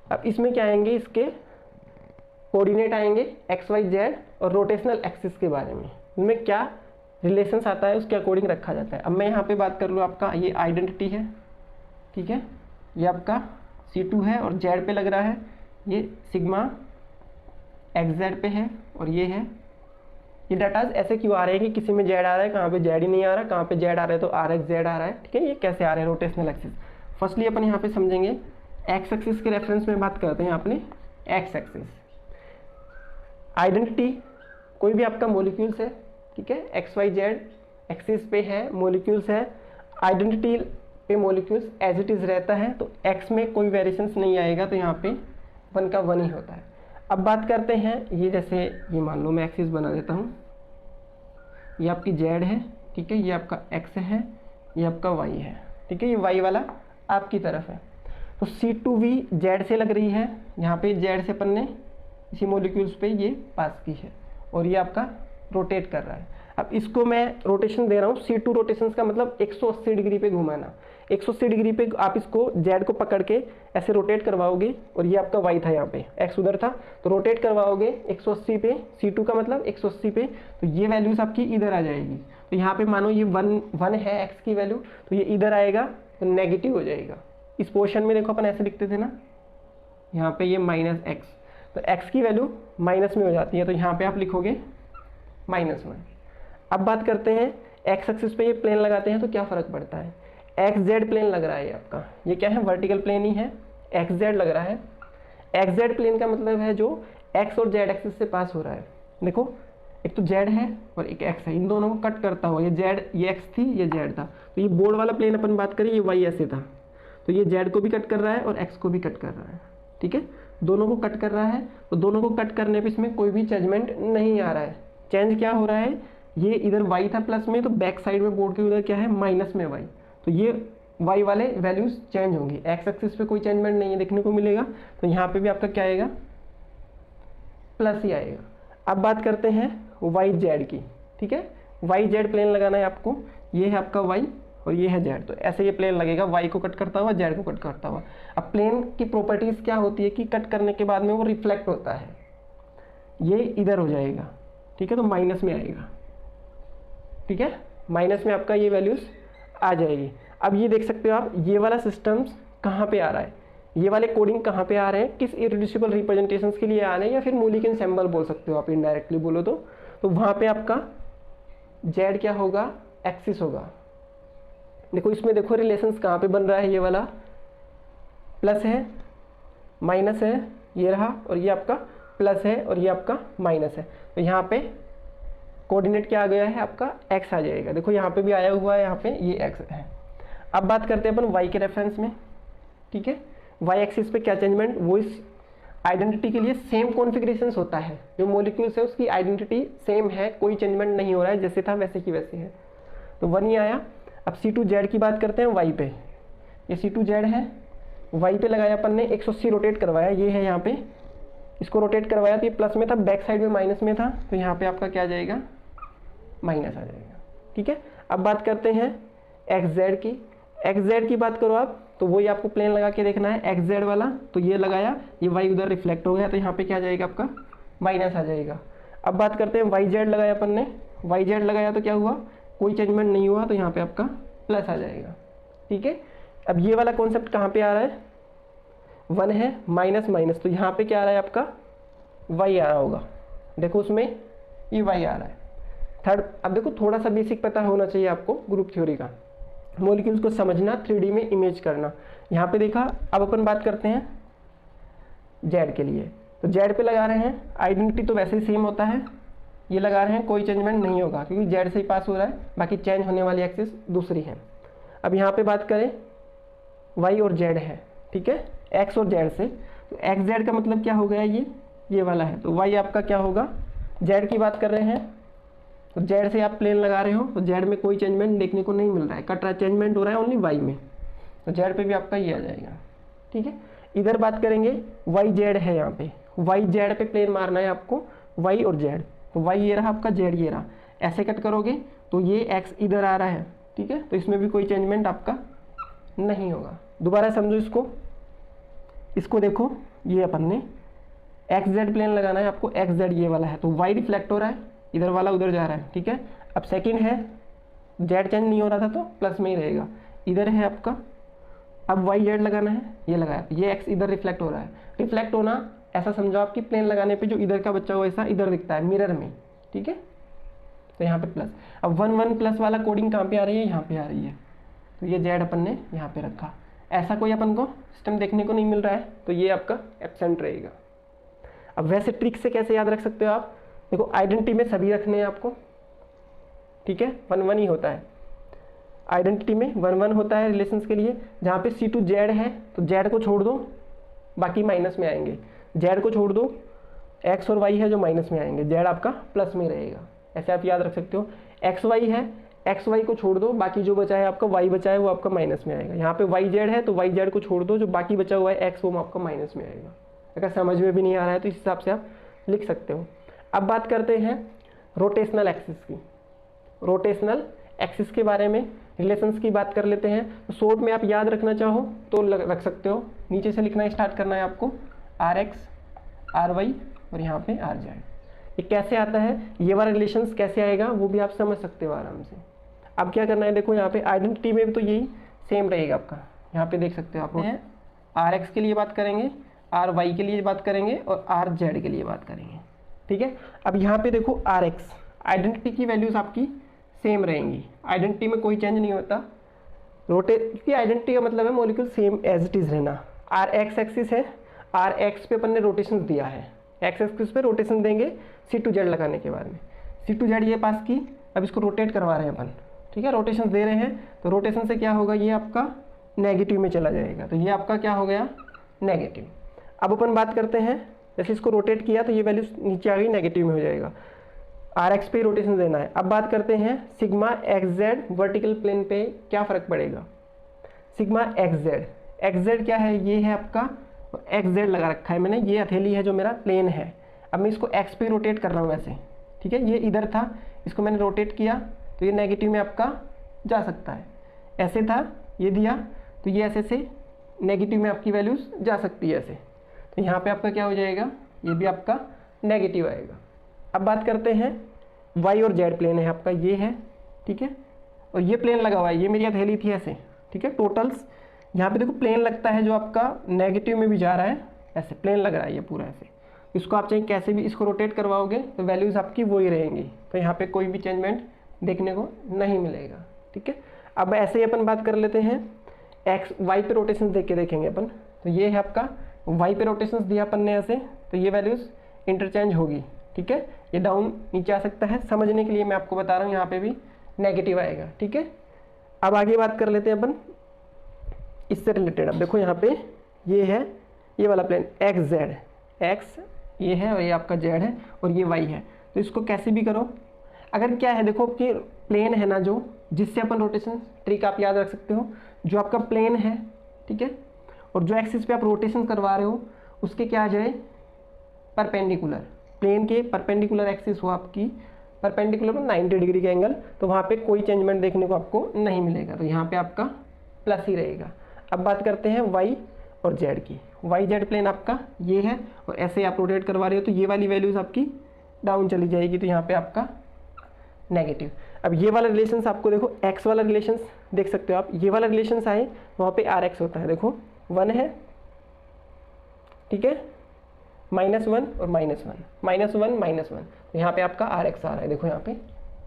अब इसमें क्या आएंगे, इसके कोऑर्डिनेट आएंगे एक्स वाई जेड और रोटेशनल एक्सिस के बारे में, इनमें क्या रिलेशंस आता है उसके अकॉर्डिंग रखा जाता है। अब मैं यहाँ पे बात कर लूँ, आपका ये आइडेंटिटी है, ठीक है, ये आपका C2 है और जेड पे लग रहा है, ये सिग्मा XZ पे है और ये है। ये डाटाज ऐसे क्यों आ रहे हैं कि किसी में जेड आ रहा है, कहाँ पे जेड ही नहीं आ रहा, कहाँ पे जेड आ रहा है तो RXZ आ रहा है, ठीक है, ये कैसे आ रहे हैं रोटेशनल एक्सिस। फर्स्टली अपन यहाँ पे समझेंगे एक्स एक्सिस के रेफरेंस में बात करते हैं अपने एक्स एक्सिस। आइडेंटिटी कोई भी आपका मॉलिक्यूल्स है, ठीक है, XYZ एक्सिस पे है मॉलिक्यूल्स है, आइडेंटिटी पे मॉलिक्यूल्स एज इट इज़ रहता है, तो एक्स में कोई वेरिएशंस नहीं आएगा, तो यहाँ पे 1 का 1 ही होता है। अब बात करते हैं, ये जैसे ये मान लो मैं एक्सिस बना देता हूँ, ये आपकी जेड है, ठीक है, ये आपका एक्स है, ये आपका वाई है, ठीक है, ये वाई वाला आपकी तरफ है। तो C2V जेड से लग रही है, यहाँ पे जेड से अपन ने इसी मॉलिक्यूल्स पे ये पास की है और ये आपका रोटेट कर रहा है। अब इसको मैं रोटेशन दे रहा हूँ, C2 रोटेशंस का मतलब 180 डिग्री पे घुमाना। 180 डिग्री पे आप इसको जेड को पकड़ के ऐसे रोटेट करवाओगे और ये आपका वाई था, यहाँ पे एक्स उधर था, तो रोटेट करवाओगे 180 पे, C2 का मतलब 180 पे, तो ये वैल्यूज आपकी इधर आ जाएगी। तो यहाँ पे मानो ये 1 है एक्स की वैल्यू, तो ये इधर आएगा तो नेगेटिव हो जाएगा। इस पोर्शन में देखो अपन ऐसे लिखते थे ना, यहाँ पे ये -x, तो x की वैल्यू माइनस में हो जाती है, तो यहाँ पे आप लिखोगे -1। अब बात करते हैं x एक्सिस पे ये प्लेन लगाते हैं तो क्या फ़र्क पड़ता है, XZ प्लेन लग रहा है आपका, ये क्या है वर्टिकल प्लेन ही है, XZ लग रहा है। XZ प्लेन का मतलब है जो x और Z एक्सिस से पास हो रहा है। देखो एक तो Z है और एक x है, इन दोनों को कट करता हुआ, ये Z, ये x थी, ये Z था, तो ये बोर्ड वाला प्लेन अपन बात करें, ये y ऐसे था, तो ये Z को भी कट कर रहा है और x को भी कट कर रहा है, ठीक है, दोनों को कट कर रहा है। तो दोनों को कट करने पे इसमें कोई भी चेंजमेंट नहीं आ रहा है। चेंज क्या हो रहा है, ये इधर y था प्लस में, तो बैक साइड में बोर्ड के उधर क्या है माइनस में y, तो ये y वाले वैल्यूज चेंज होंगी। x एक्सिस पे कोई चेंजमेंट नहीं है देखने को मिलेगा, तो यहाँ पे भी आपका क्या आएगा प्लस ही आएगा। अब बात करते हैं YZ की, ठीक है, YZ प्लेन लगाना है आपको, ये है आपका y और ये है Z, तो ऐसे ये प्लेन लगेगा, y को कट करता हुआ Z को कट करता हुआ। अब प्लेन की प्रॉपर्टीज क्या होती है कि कट करने के बाद में वो रिफ्लेक्ट होता है, ये इधर हो जाएगा, ठीक है, तो माइनस में आएगा, ठीक है, माइनस में आपका ये वैल्यूज आ जाएगी। अब ये देख सकते हो आप, ये वाला सिस्टम्स कहाँ पे आ रहा है, ये वाले कोडिंग कहाँ पे आ रहे हैं, किस इरेड्यूसिबल रिप्रेजेंटेशंस के लिए आ रहे हैं, या फिर मूलिकन सिंबल बोल सकते हो आप इनडायरेक्टली बोलो तो वहाँ पे आपका Z क्या होगा, एक्सिस होगा। देखो इसमें देखो रिलेशंस कहाँ पे बन रहा है, ये वाला प्लस है माइनस है, ये रहा, और ये आपका प्लस है और ये आपका माइनस है, तो यहाँ पे कोऑर्डिनेट क्या आ गया है आपका x आ जाएगा। देखो यहाँ पे भी आया हुआ है, यहाँ पे ये x है। अब बात करते हैं अपन y के रेफरेंस में, ठीक है, y एक्सिस पे क्या चेंजमेंट, वो इस आइडेंटिटी के लिए सेम कॉन्फ़िगरेशंस होता है, जो मॉलिक्यूल्स है उसकी आइडेंटिटी सेम है, कोई चेंजमेंट नहीं हो रहा है, जैसे था वैसे की वैसे है, तो 1 ही आया। अब C2Z की बात करते हैं y पे, ये C2Z है, y पे लगाया अपन ने 180 रोटेट करवाया, ये है यहाँ पे इसको रोटेट करवाया तो ये प्लस में था, बैक साइड में माइनस में था, तो यहाँ पे आपका क्या आ जाएगा, माइनस आ जाएगा। ठीक है, अब बात करते हैं एक्स जेड की। एक्स जेड की बात करो आप तो वही आपको प्लेन लगा के देखना है, एक्स जेड वाला, तो ये लगाया, ये वाई उधर रिफ्लेक्ट हो गया, तो यहाँ पे क्या आ जाएगा आपका, माइनस आ जाएगा। अब बात करते हैं वाई जेड लगाया अपन ने, वाई जेड लगाया तो क्या हुआ, कोई चेंजमेंट नहीं हुआ, तो यहाँ पे आपका प्लस आ जाएगा। ठीक है, अब ये वाला कॉन्सेप्ट कहाँ पे आ रहा है, 1 है, माइनस माइनस, तो यहाँ पे क्या आ रहा है आपका, वाई आ रहा होगा, देखो उसमें ये वाई आ रहा है। थर्ड, अब देखो थोड़ा सा बेसिक पता होना चाहिए आपको ग्रुप थ्योरी का, मॉलिक्यूल्स को समझना, 3D में इमेज करना। यहाँ पे देखा, अब अपन बात करते हैं जेड के लिए, तो जेड पे लगा रहे हैं, आइडेंटिटी तो वैसे ही सेम होता है, ये लगा रहे हैं, कोई चेंजमेंट नहीं होगा क्योंकि जेड से ही पास हो रहा है, बाकी चेंज होने वाली एक्सिस दूसरी है। अब यहाँ पे बात करें वाई और जेड है, ठीक है, एक्स और जेड से, तो एक्स जेड का मतलब क्या हो गया, ये वाला है, तो वाई आपका क्या होगा, जेड की बात कर रहे हैं तो जेड से आप प्लेन लगा रहे हो, तो जेड में कोई चेंजमेंट देखने को नहीं मिल रहा है, कट रहा, चेंजमेंट हो रहा है ओनली वाई में, तो जेड पे भी आपका ये आ जाएगा। ठीक है, इधर बात करेंगे वाई जेड है, यहाँ पे वाई जेड पे प्लेन मारना है आपको, वाई और जेड, तो वाई ये रहा आपका, जेड ये रहा, ऐसे कट करोगे तो ये एक्स इधर आ रहा है। ठीक है, तो इसमें भी कोई चेंजमेंट आपका नहीं होगा। दोबारा समझो इसको देखो, ये अपन ने एक्स जेड प्लेन लगाना है आपको, एक्स जेड ये वाला है, तो वाई रिफ्लेक्ट हो रहा है, इधर वाला उधर जा रहा है। ठीक है, अब सेकंड है जेड चेंज नहीं हो रहा था तो प्लस में ही रहेगा, इधर है आपका, अब वाई जेड लगाना है, ये लगाया, ये एक्स इधर रिफ्लेक्ट हो रहा है, रिफ्लेक्ट होना ऐसा समझो आपकी प्लेन लगाने पे जो इधर का बच्चा हुआ ऐसा इधर दिखता है मिरर में। ठीक है, तो यहाँ पे प्लस, अब 1 1 प्लस वाला कोडिंग कहाँ पे आ रही है, यहाँ पे आ रही है, तो ये जेड अपन ने यहाँ पे रखा, ऐसा कोई अपन को सिस्टम देखने को नहीं मिल रहा है, तो ये आपका एब्सेंट रहेगा। अब वैसे ट्रिक से कैसे याद रख सकते हो आप, देखो आइडेंटिटी में सभी रखने हैं आपको, ठीक है, 1 1 ही होता है, आइडेंटिटी में 1 1 होता है रिलेशंस के लिए, जहाँ पे C2 जेड है तो जेड को छोड़ दो, बाकी माइनस में आएंगे, जेड को छोड़ दो, एक्स और वाई है जो माइनस में आएंगे, जेड आपका प्लस में रहेगा, ऐसे आप याद रख सकते हो। एक्स वाई है, एक्स वाई को छोड़ दो, बाकी जो बचा है आपका वाई बचा है वो आपका माइनस में आएगा, यहाँ पे वाई जेड है तो वाई जेड को छोड़ दो, जो बाकी बचा हुआ है एक्स वो आपका माइनस में आएगा। अगर समझ में भी नहीं आ रहा है तो इस हिसाब से आप लिख सकते हो। अब बात करते हैं रोटेशनल एक्सिस की, रोटेशनल एक्सिस के बारे में रिलेशंस की बात कर लेते हैं। तो शॉर्ट में आप याद रखना चाहो तो रख सकते हो, नीचे से लिखना स्टार्ट करना है आपको, आर एक्स आर वाई और यहाँ पे आर जेड। ये कैसे आता है, ये वाला रिलेशंस कैसे आएगा वो भी आप समझ सकते हो आराम से। अब क्या करना है, देखो यहाँ पे आइडेंटिटी में भी तो यही सेम रहेगा आपका, यहाँ पे देख सकते हो आप, आर एक्स के लिए बात करेंगे, आर वाई के लिए बात करेंगे और आर जेड के लिए बात करेंगे। ठीक है, अब यहाँ पे देखो आर एक्स, आइडेंटिटी की वैल्यूज आपकी सेम रहेंगी, आइडेंटिटी में कोई चेंज नहीं होता, क्योंकि आइडेंटिटी का मतलब है molecule same as it is रहना। आर एक्स एक्सिस है, आर एक्स पे अपन ने रोटेशन दिया है, एक्स एक्सिस पे रोटेशन देंगे C2 जेड लगाने के बाद में, C2 जेड ये पास की, अब इसको रोटेट करवा रहे हैं अपन। ठीक है, रोटेशन दे रहे हैं तो रोटेशन से क्या होगा, ये आपका नेगेटिव में चला जाएगा, तो ये आपका क्या हो गया, नेगेटिव। अब अपन बात करते हैं, जैसे इसको रोटेट किया तो ये वैल्यू नीचे आ गई, नेगेटिव में हो जाएगा, आर एक्स पे रोटेशन देना है। अब बात करते हैं sigma X Z vertical plane पे क्या फ़र्क पड़ेगा, सिग्मा एक्स जेड क्या है, ये है आपका एक्स जेड लगा रखा है मैंने, ये हथेली है जो मेरा प्लेन है, अब मैं इसको एक्स पे रोटेट कर रहा हूँ ऐसे। ठीक है, ये इधर था, इसको मैंने रोटेट किया तो ये नेगेटिव में आपका जा सकता है, ऐसे था ये दिया तो ये ऐसे से नेगेटिव में आपकी वैल्यूज जा सकती है ऐसे, तो यहाँ पे आपका क्या हो जाएगा, ये भी आपका नेगेटिव आएगा। अब बात करते हैं वाई और जेड प्लेन है आपका, ये है, ठीक है, और ये प्लेन लगा हुआ है, ये मेरी हथेली थी ऐसे। ठीक है, टोटल्स यहाँ पे देखो प्लेन लगता है जो आपका नेगेटिव में भी जा रहा है, ऐसे प्लेन लग रहा है ये पूरा ऐसे, इसको आप चाहे कैसे भी इसको रोटेट करवाओगे तो वैल्यूज़ आपकी वही रहेंगी, तो यहाँ पे कोई भी चेंजमेंट देखने को नहीं मिलेगा। ठीक है, अब ऐसे ही अपन बात कर लेते हैं एक्स वाई पे रोटेशन देख के देखेंगे अपन, तो ये है आपका वाई पे रोटेशन दिया अपन ने ऐसे, तो ये वैल्यूज़ इंटरचेंज होगी। ठीक है, ये डाउन नीचे आ सकता है, समझने के लिए मैं आपको बता रहा हूँ, यहाँ पे भी नेगेटिव आएगा। ठीक है, अब आगे बात कर लेते हैं अपन इससे रिलेटेड। अब देखो यहाँ पे ये है, ये वाला प्लेन एक्स जेड, एक्स ये है और ये आपका जेड है और ये वाई है, तो इसको कैसे भी करो। अगर क्या है देखो कि प्लेन है ना, जो जिससे अपन रोटेशन ट्रिक आप याद रख सकते हो, जो आपका प्लेन है, ठीक है, और जो एक्सिस पे आप रोटेशन करवा रहे हो उसके क्या आ जाए, परपेंडिकुलर, प्लेन के परपेंडिकुलर एक्सिस हो आपकी, परपेंडिकुलर 90 डिग्री का एंगल, तो वहाँ पे कोई चेंजमेंट देखने को आपको नहीं मिलेगा, तो यहाँ पे आपका प्लस ही रहेगा। अब बात करते हैं वाई और जेड की। वाई जेड प्लेन आपका ये है और ऐसे आप रोटेट करवा रहे हो तो ये वाली वैल्यूज़ आपकी डाउन चली जाएगी, तो यहाँ पे आपका नेगेटिव। अब ये वाला रिलेशंस आपको देखो, एक्स वाला रिलेशंस देख सकते हो आप, ये वाला रिलेशंस आए वहाँ पे आर एक्स होता है, देखो 1 है, ठीक है, -1 और -1, -1 -1, तो यहाँ पे आपका आर एक्स आ रहा है, देखो यहाँ पे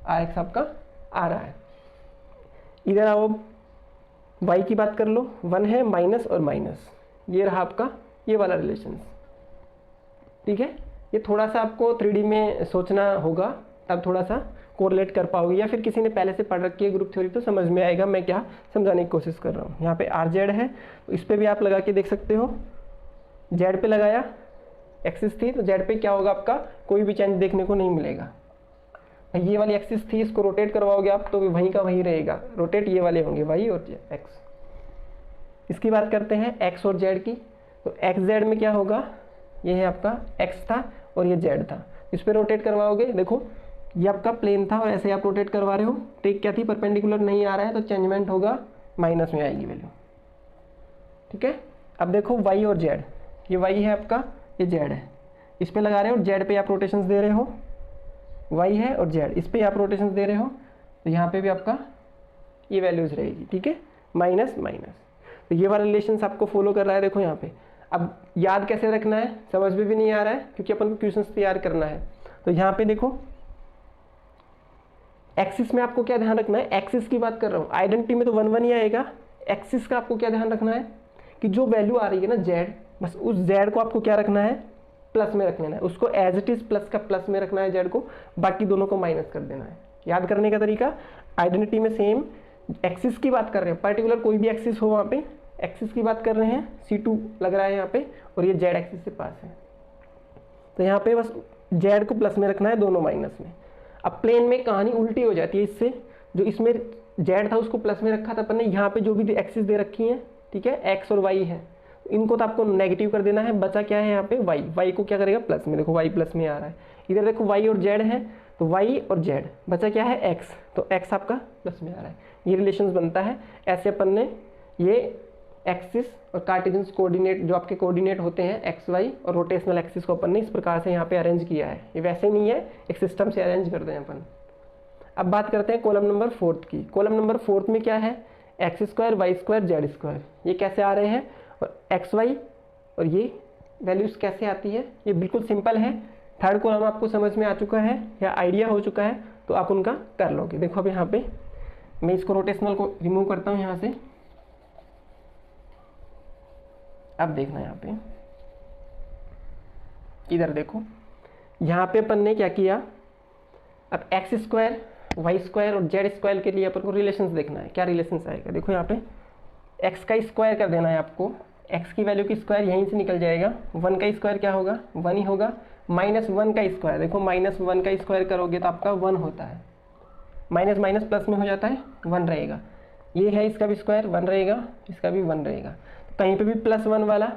आर एक्स आपका आ रहा है। इधर आओ, y की बात कर लो, 1 है, माइनस और माइनस, ये रहा आपका ये वाला रिलेशंस, ठीक है। ये थोड़ा सा आपको 3D में सोचना होगा, तब थोड़ा सा कोरिलेट कर पाओगे, या फिर किसी ने पहले से पढ़ रखी है ग्रुप थ्योरी तो समझ में आएगा मैं क्या समझाने की कोशिश कर रहा हूँ। यहाँ पे आर जेड है, तो इस पर भी आप लगा के देख सकते हो, जेड पे लगाया, एक्सिस थी, तो जेड पे क्या होगा आपका, कोई भी चेंज देखने को नहीं मिलेगा। ये वाली एक्सिस थी, इसको रोटेट करवाओगे आप तो वहीं का वहीं रहेगा, रोटेट ये वाले होंगे वाई और एक्स। इसकी बात करते हैं एक्स और जेड की, तो एक्स जेड में क्या होगा, ये है आपका एक्स था और ये जेड था, इस पर रोटेट करवाओगे, देखो ये आपका प्लेन था और ऐसे आप रोटेट करवा रहे हो, टेक क्या थी, परपेंडिकुलर नहीं आ रहा है तो चेंजमेंट होगा, माइनस में आएगी वैल्यू, ठीक है। अब देखो वाई और जेड, ये वाई है आपका, ये जेड है, इस पे लगा रहे हो, जेड पे आप रोटेशंस दे रहे हो, वाई है और जेड, इस पे आप रोटेशंस दे रहे हो, तो यहाँ पे भी आपका ये वैल्यूज रहेगी, ठीक है, माइनस माइनस। तो ये वाला रिलेशंस आपको फॉलो कर रहा है, देखो यहाँ पे। अब याद कैसे रखना है समझ में भी नहीं आ रहा है, क्योंकि अपन को क्वेश्चंस तैयार करना है। तो यहाँ पे देखो एक्सिस में आपको क्या ध्यान रखना है, एक्सिस की बात कर रहा हूँ, आइडेंटिटी में तो 1 1 ही आएगा, एक्सिस का आपको क्या ध्यान रखना है कि जो वैल्यू आ रही है ना जेड, बस उस जेड को आपको क्या रखना है, प्लस में रख लेना है, उसको एज इट इज प्लस का प्लस में रखना है जेड को, बाकी दोनों को माइनस कर देना है। याद करने का तरीका, आइडेंटिटी में सेम, एक्सिस की बात कर रहे हैं, पर्टिकुलर कोई भी एक्सिस हो, वहाँ पे एक्सिस की बात कर रहे हैं, C2 लग रहा है यहाँ पे, और ये जेड एक्सिस से पास है, तो यहाँ पे बस जेड को प्लस में रखना है, दोनों माइनस में। अब प्लेन में कहानी उल्टी हो जाती है इससे, जो इसमें जेड था उसको प्लस में रखा था अपन ने, यहाँ पे जो भी एक्सिस दे रखी है, ठीक है, एक्स और वाई है, इनको तो आपको नेगेटिव कर देना है, बचा क्या है यहाँ पे वाई, वाई को क्या करेगा प्लस में, देखो वाई प्लस में आ रहा है, इधर देखो वाई और जेड है, तो वाई और जेड, बचा क्या है एक्स, तो एक्स आपका प्लस में आ रहा है, ये रिलेशन बनता है। ऐसे अपन ने ये एक्सिस और कार्टेशियन कोऑर्डिनेट जो आपके कोऑर्डिनेट होते हैं एक्स वाई और रोटेशनल एक्सिस को अपन ने इस प्रकार से यहाँ पे अरेंज किया है, ये वैसे नहीं है, एक सिस्टम से अरेंज करते हैं अपन। अब बात करते हैं कॉलम नंबर 4 की। कॉलम नंबर 4 में क्या है, X square Y square Z square, ये कैसे आ रहे हैं, और एक्स वाई और ये वैल्यूज कैसे आती है, ये बिल्कुल सिंपल है। थर्ड कॉलम आपको समझ में आ चुका है या आइडिया हो चुका है तो आप उनका कर लोगे। देखो अब यहाँ पे मैं इसको रोटेशनल को रिमूव करता हूँ यहाँ से, अब देखना यहाँ पे, इधर देखो यहाँ पे अपन ने क्या किया, अब एक्स स्क्वायर वाई स्क्वायर और जेड स्क्वायर के लिए अपन को रिलेशंस देखना है, क्या रिलेशंस आएगा। देखो यहाँ पे एक्स का स्क्वायर कर देना है आपको, एक्स की वैल्यू की स्क्वायर यहीं से निकल जाएगा, 1 का स्क्वायर क्या होगा 1 ही होगा, -1 का स्क्वायर, देखो -1 का स्क्वायर करोगे तो आपका 1 होता है, माइनस माइनस प्लस में हो जाता है 1 रहेगा, ये है इसका भी स्क्वायर 1 रहेगा, इसका भी 1 रहेगा, तो कहीं पे भी +1 वाला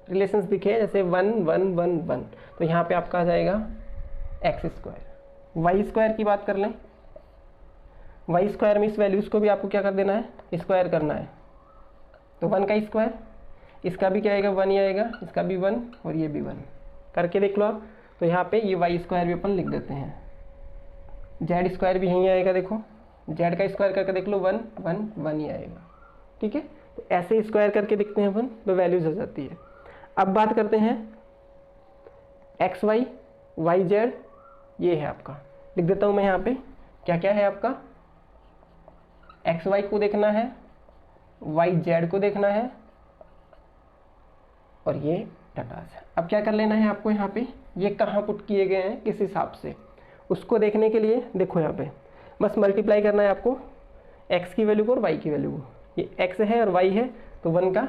रिलेशंस दिखे जैसे 1 1 1 1, तो यहाँ पे आपका आ जाएगा एक्स स्क्वायर। वाई स्क्वायर की बात कर लें, वाई स्क्वायर में इस वैल्यूज़ को भी आपको क्या कर देना है, स्क्वायर करना है, तो 1 का स्क्वायर, इसका भी क्या आएगा 1 ही आएगा, इसका भी 1 और ये भी 1, करके देख लो आप। तो यहाँ पे ये वाई स्क्वायर भी अपन लिख देते हैं, जेड स्क्वायर भी यहीं आएगा, देखो जेड का स्क्वायर करके देख लो 1 1 1 ही आएगा, ठीक है। तो ऐसे स्क्वायर करके देखते हैं अपन तो वैल्यूज आ जाती है। अब बात करते हैं एक्स वाई वाई जेड, ये है आपका, लिख देता हूँ मैं यहाँ पे क्या क्या है आपका, एक्स वाई को देखना है, वाई जेड को देखना है, और ये डाटास है। अब क्या कर लेना है आपको, यहाँ पे ये कहाँ पुट किए गए हैं किस हिसाब से, उसको देखने के लिए देखो यहाँ पे बस मल्टीप्लाई करना है आपको x की वैल्यू को और y की वैल्यू को, ये x है और y है तो 1 का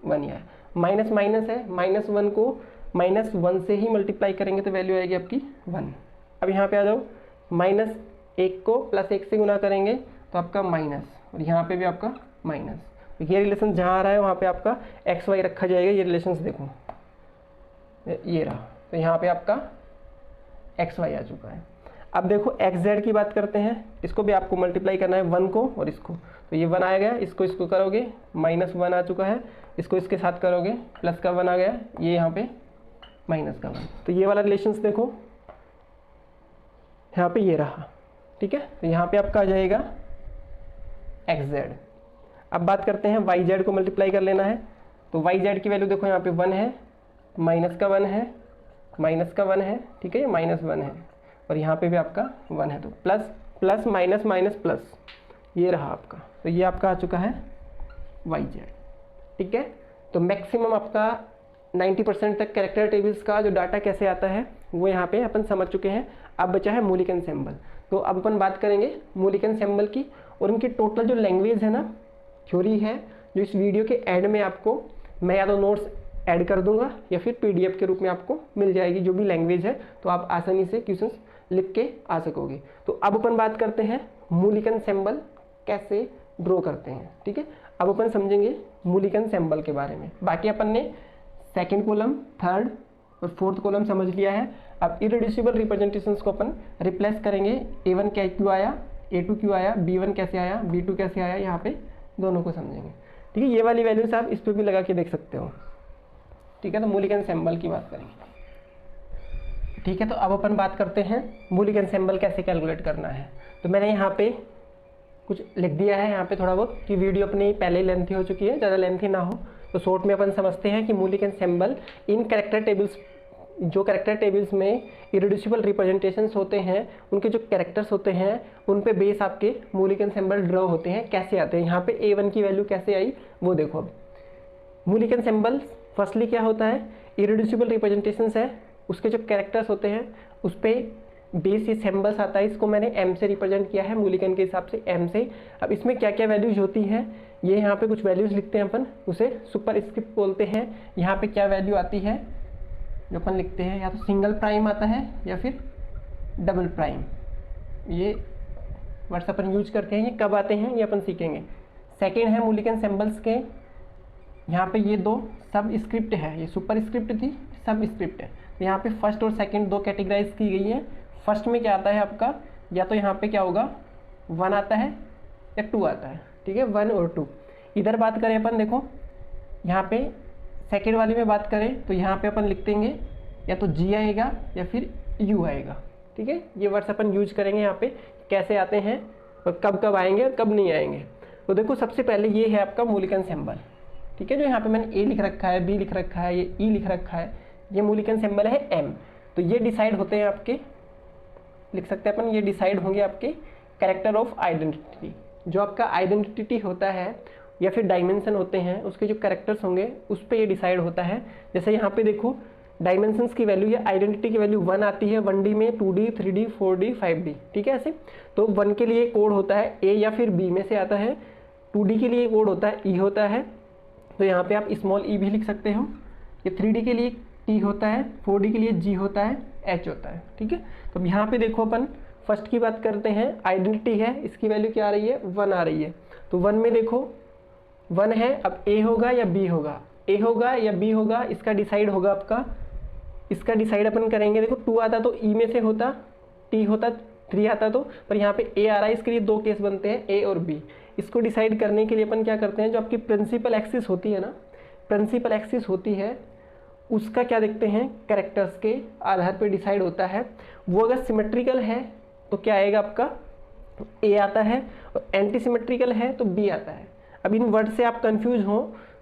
1 ही है, माइनस माइनस है, -1 को -1 से ही मल्टीप्लाई करेंगे तो वैल्यू आएगी आपकी 1। अब यहाँ पे आ जाओ, -1 को +1 से गुना करेंगे तो आपका माइनस, और यहाँ पे भी आपका माइनस, तो ये रिलेशन जहाँ आ रहा है वहाँ पे आपका एक्स वाई रखा जाएगा। ये रिलेशन देखो ये रहा, तो यहाँ पे आपका XY आ चुका है। अब देखो XZ की बात करते हैं, इसको भी आपको मल्टीप्लाई करना है 1 को और इसको, तो ये 1 आ गया, इसको करोगे -1 आ चुका है, इसको इसके साथ करोगे प्लस का 1 आ गया, ये यहाँ पे माइनस का 1। तो ये वाला रिलेशंस देखो यहाँ पे ये रहा, ठीक है। तो यहाँ पे आपका आ जाएगा XZ। अब बात करते हैं YZ को मल्टीप्लाई कर लेना है, तो YZ की वैल्यू देखो यहाँ पे 1 है, माइनस का 1 है, माइनस का 1 है, ठीक है, ये -1 है और यहाँ पे भी आपका 1 है, तो plus plus minus minus plus, ये रहा आपका। तो ये आपका आ चुका है YZ, ठीक है। तो मैक्सिमम आपका 90% तक कैरेक्टर टेबल्स का जो डाटा कैसे आता है वो यहाँ पे अपन समझ चुके हैं। अब बचा है मूलिक एनसेम्बल। तो अब अपन बात करेंगे मूलिक एनसेम्बल की और उनकी टोटल जो लैंग्वेज है ना, थ्योरी है, जो इस वीडियो के एंड में आपको मैं या तो नोट्स ऐड कर दूंगा या फिर PDF के रूप में आपको मिल जाएगी जो भी लैंग्वेज है, तो आप आसानी से क्वेश्चंस लिख के आ सकोगे। तो अब अपन बात करते हैं मूलिक एनसेम्बल कैसे ड्रॉ करते हैं, ठीक है। अब अपन समझेंगे मूलिक एनसेम्बल के बारे में। बाकी अपन ने सेकंड कॉलम, थर्ड और फोर्थ कॉलम समझ लिया है। अब इरेड्यूसिबल रिप्रेजेंटेशंस को अपन रिप्लेस करेंगे। A1 क्या क्यों आया, A2 क्यों आया, B1 कैसे आया, B2 कैसे आया, यहाँ पे दोनों को समझेंगे, ठीक है। ये वाली वैल्यूज आप इस पर भी लगा के देख सकते हो, ठीक है। तो मूलिक एनसेम्बल की बात करेंगे, ठीक है। तो अब अपन बात करते हैं मूलिक एनसेम्बल कैसे कैलकुलेट करना है। तो मैंने यहाँ पे कुछ लिख दिया है यहाँ पे थोड़ा बहुत, कि वीडियो अपनी पहले ही लेंथी हो चुकी है, ज़्यादा लेंथी ना हो, तो शॉर्ट में अपन समझते हैं कि मूलिक एनसेम्बल इन कैरेक्टर टेबल्स, जो कैरेक्टर टेबल्स में इरेड्यूसिबल रिप्रेजेंटेशंस होते हैं, उनके जो कैरेक्टर्स होते हैं उन पे बेस आपके मूलिक एनसेम्बल ड्रॉ होते हैं। कैसे आते हैं, यहाँ पे A1 की वैल्यू कैसे आई वो देखो। अब मूलिक एनसेम्बल फर्स्टली क्या होता है, इरेड्यूसिबल रिप्रेजेंटेशंस है, उसके जो कैरेक्टर्स होते हैं उस पर बेस ये सिंबल्स आता है। इसको मैंने M से रिप्रेजेंट किया है, मूलिकन के हिसाब से M से। अब इसमें क्या क्या वैल्यूज होती हैं, ये यहाँ पे कुछ वैल्यूज लिखते हैं अपन, उसे सुपरस्क्रिप्ट बोलते हैं। यहाँ पे क्या वैल्यू आती है जो अपन लिखते हैं, या तो सिंगल प्राइम आता है या फिर डबल प्राइम। ये वर्ड्स अपन यूज करते हैं, ये कब आते हैं ये अपन सीखेंगे। सेकेंड है मूलिकन सिंबल्स के, यहाँ पे ये दो सब स्क्रिप्ट है, ये सुपर स्क्रिप्ट थी, सब स्क्रिप्ट है। तो यहाँ पे फर्स्ट और सेकंड दो कैटेगराइज की गई है। फर्स्ट में क्या आता है आपका, या तो यहाँ पे क्या होगा 1 आता है या 2 आता है, ठीक है, 1 और 2। इधर बात करें अपन, देखो यहाँ पे सेकेंड वाली में बात करें तो यहाँ पे अपन लिख देंगे या तो G आएगा या फिर U आएगा, ठीक है। ये वर्ड्स अपन यूज करेंगे यहाँ पे कैसे आते हैं और कब कब आएंगे और कब नहीं आएंगे। तो देखो सबसे पहले ये है आपका मूलिक एनसेम्बल, ठीक है, जो यहाँ पे मैंने A लिख रखा है, B लिख रखा है, ये E लिख रखा है, ये मूलिक एनसेम्बल है M। तो ये डिसाइड होते हैं आपके, लिख सकते हैं अपन, ये डिसाइड होंगे आपके कैरेक्टर ऑफ आइडेंटिटी। जो आपका आइडेंटिटी होता है या फिर डायमेंशन होते हैं, उसके जो कैरेक्टर्स होंगे उस पर ये डिसाइड होता है। जैसे यहाँ पे देखो डायमेंशंस की वैल्यू या आइडेंटिटी की वैल्यू 1 आती है 1D में, 2D, 3D, 4D, 5D, ठीक है ऐसे। तो 1 के लिए कोड होता है A या फिर B में से आता है, 2D के लिए कोड होता है E होता है, तो यहाँ पे आप स्मॉल e भी लिख सकते हो। ये 3D के लिए T होता है, 4D के लिए G होता है, H होता है, ठीक है। तो यहाँ पे देखो अपन फर्स्ट की बात करते हैं, आइडेंटिटी है, इसकी वैल्यू क्या आ रही है 1 आ रही है। तो 1 में देखो 1 है, अब A होगा या B होगा, A होगा या B होगा, इसका डिसाइड होगा आपका, इसका डिसाइड अपन करेंगे। देखो 2 आता तो E में से होता, T होता, 3 आता तो, पर यहाँ पे A आ रहा है, इसके लिए 2 केस बनते हैं A और B। इसको डिसाइड करने के लिए अपन क्या करते हैं, जो आपकी प्रिंसिपल एक्सिस होती है ना, प्रिंसिपल एक्सिस होती है उसका क्या देखते हैं, कैरेक्टर्स के आधार पर डिसाइड होता है। वो अगर सिमेट्रिकल है तो क्या आएगा आपका A आता है, और एंटी सिमेट्रिकल है तो B आता है। अब इन वर्ड से आप कंफ्यूज हो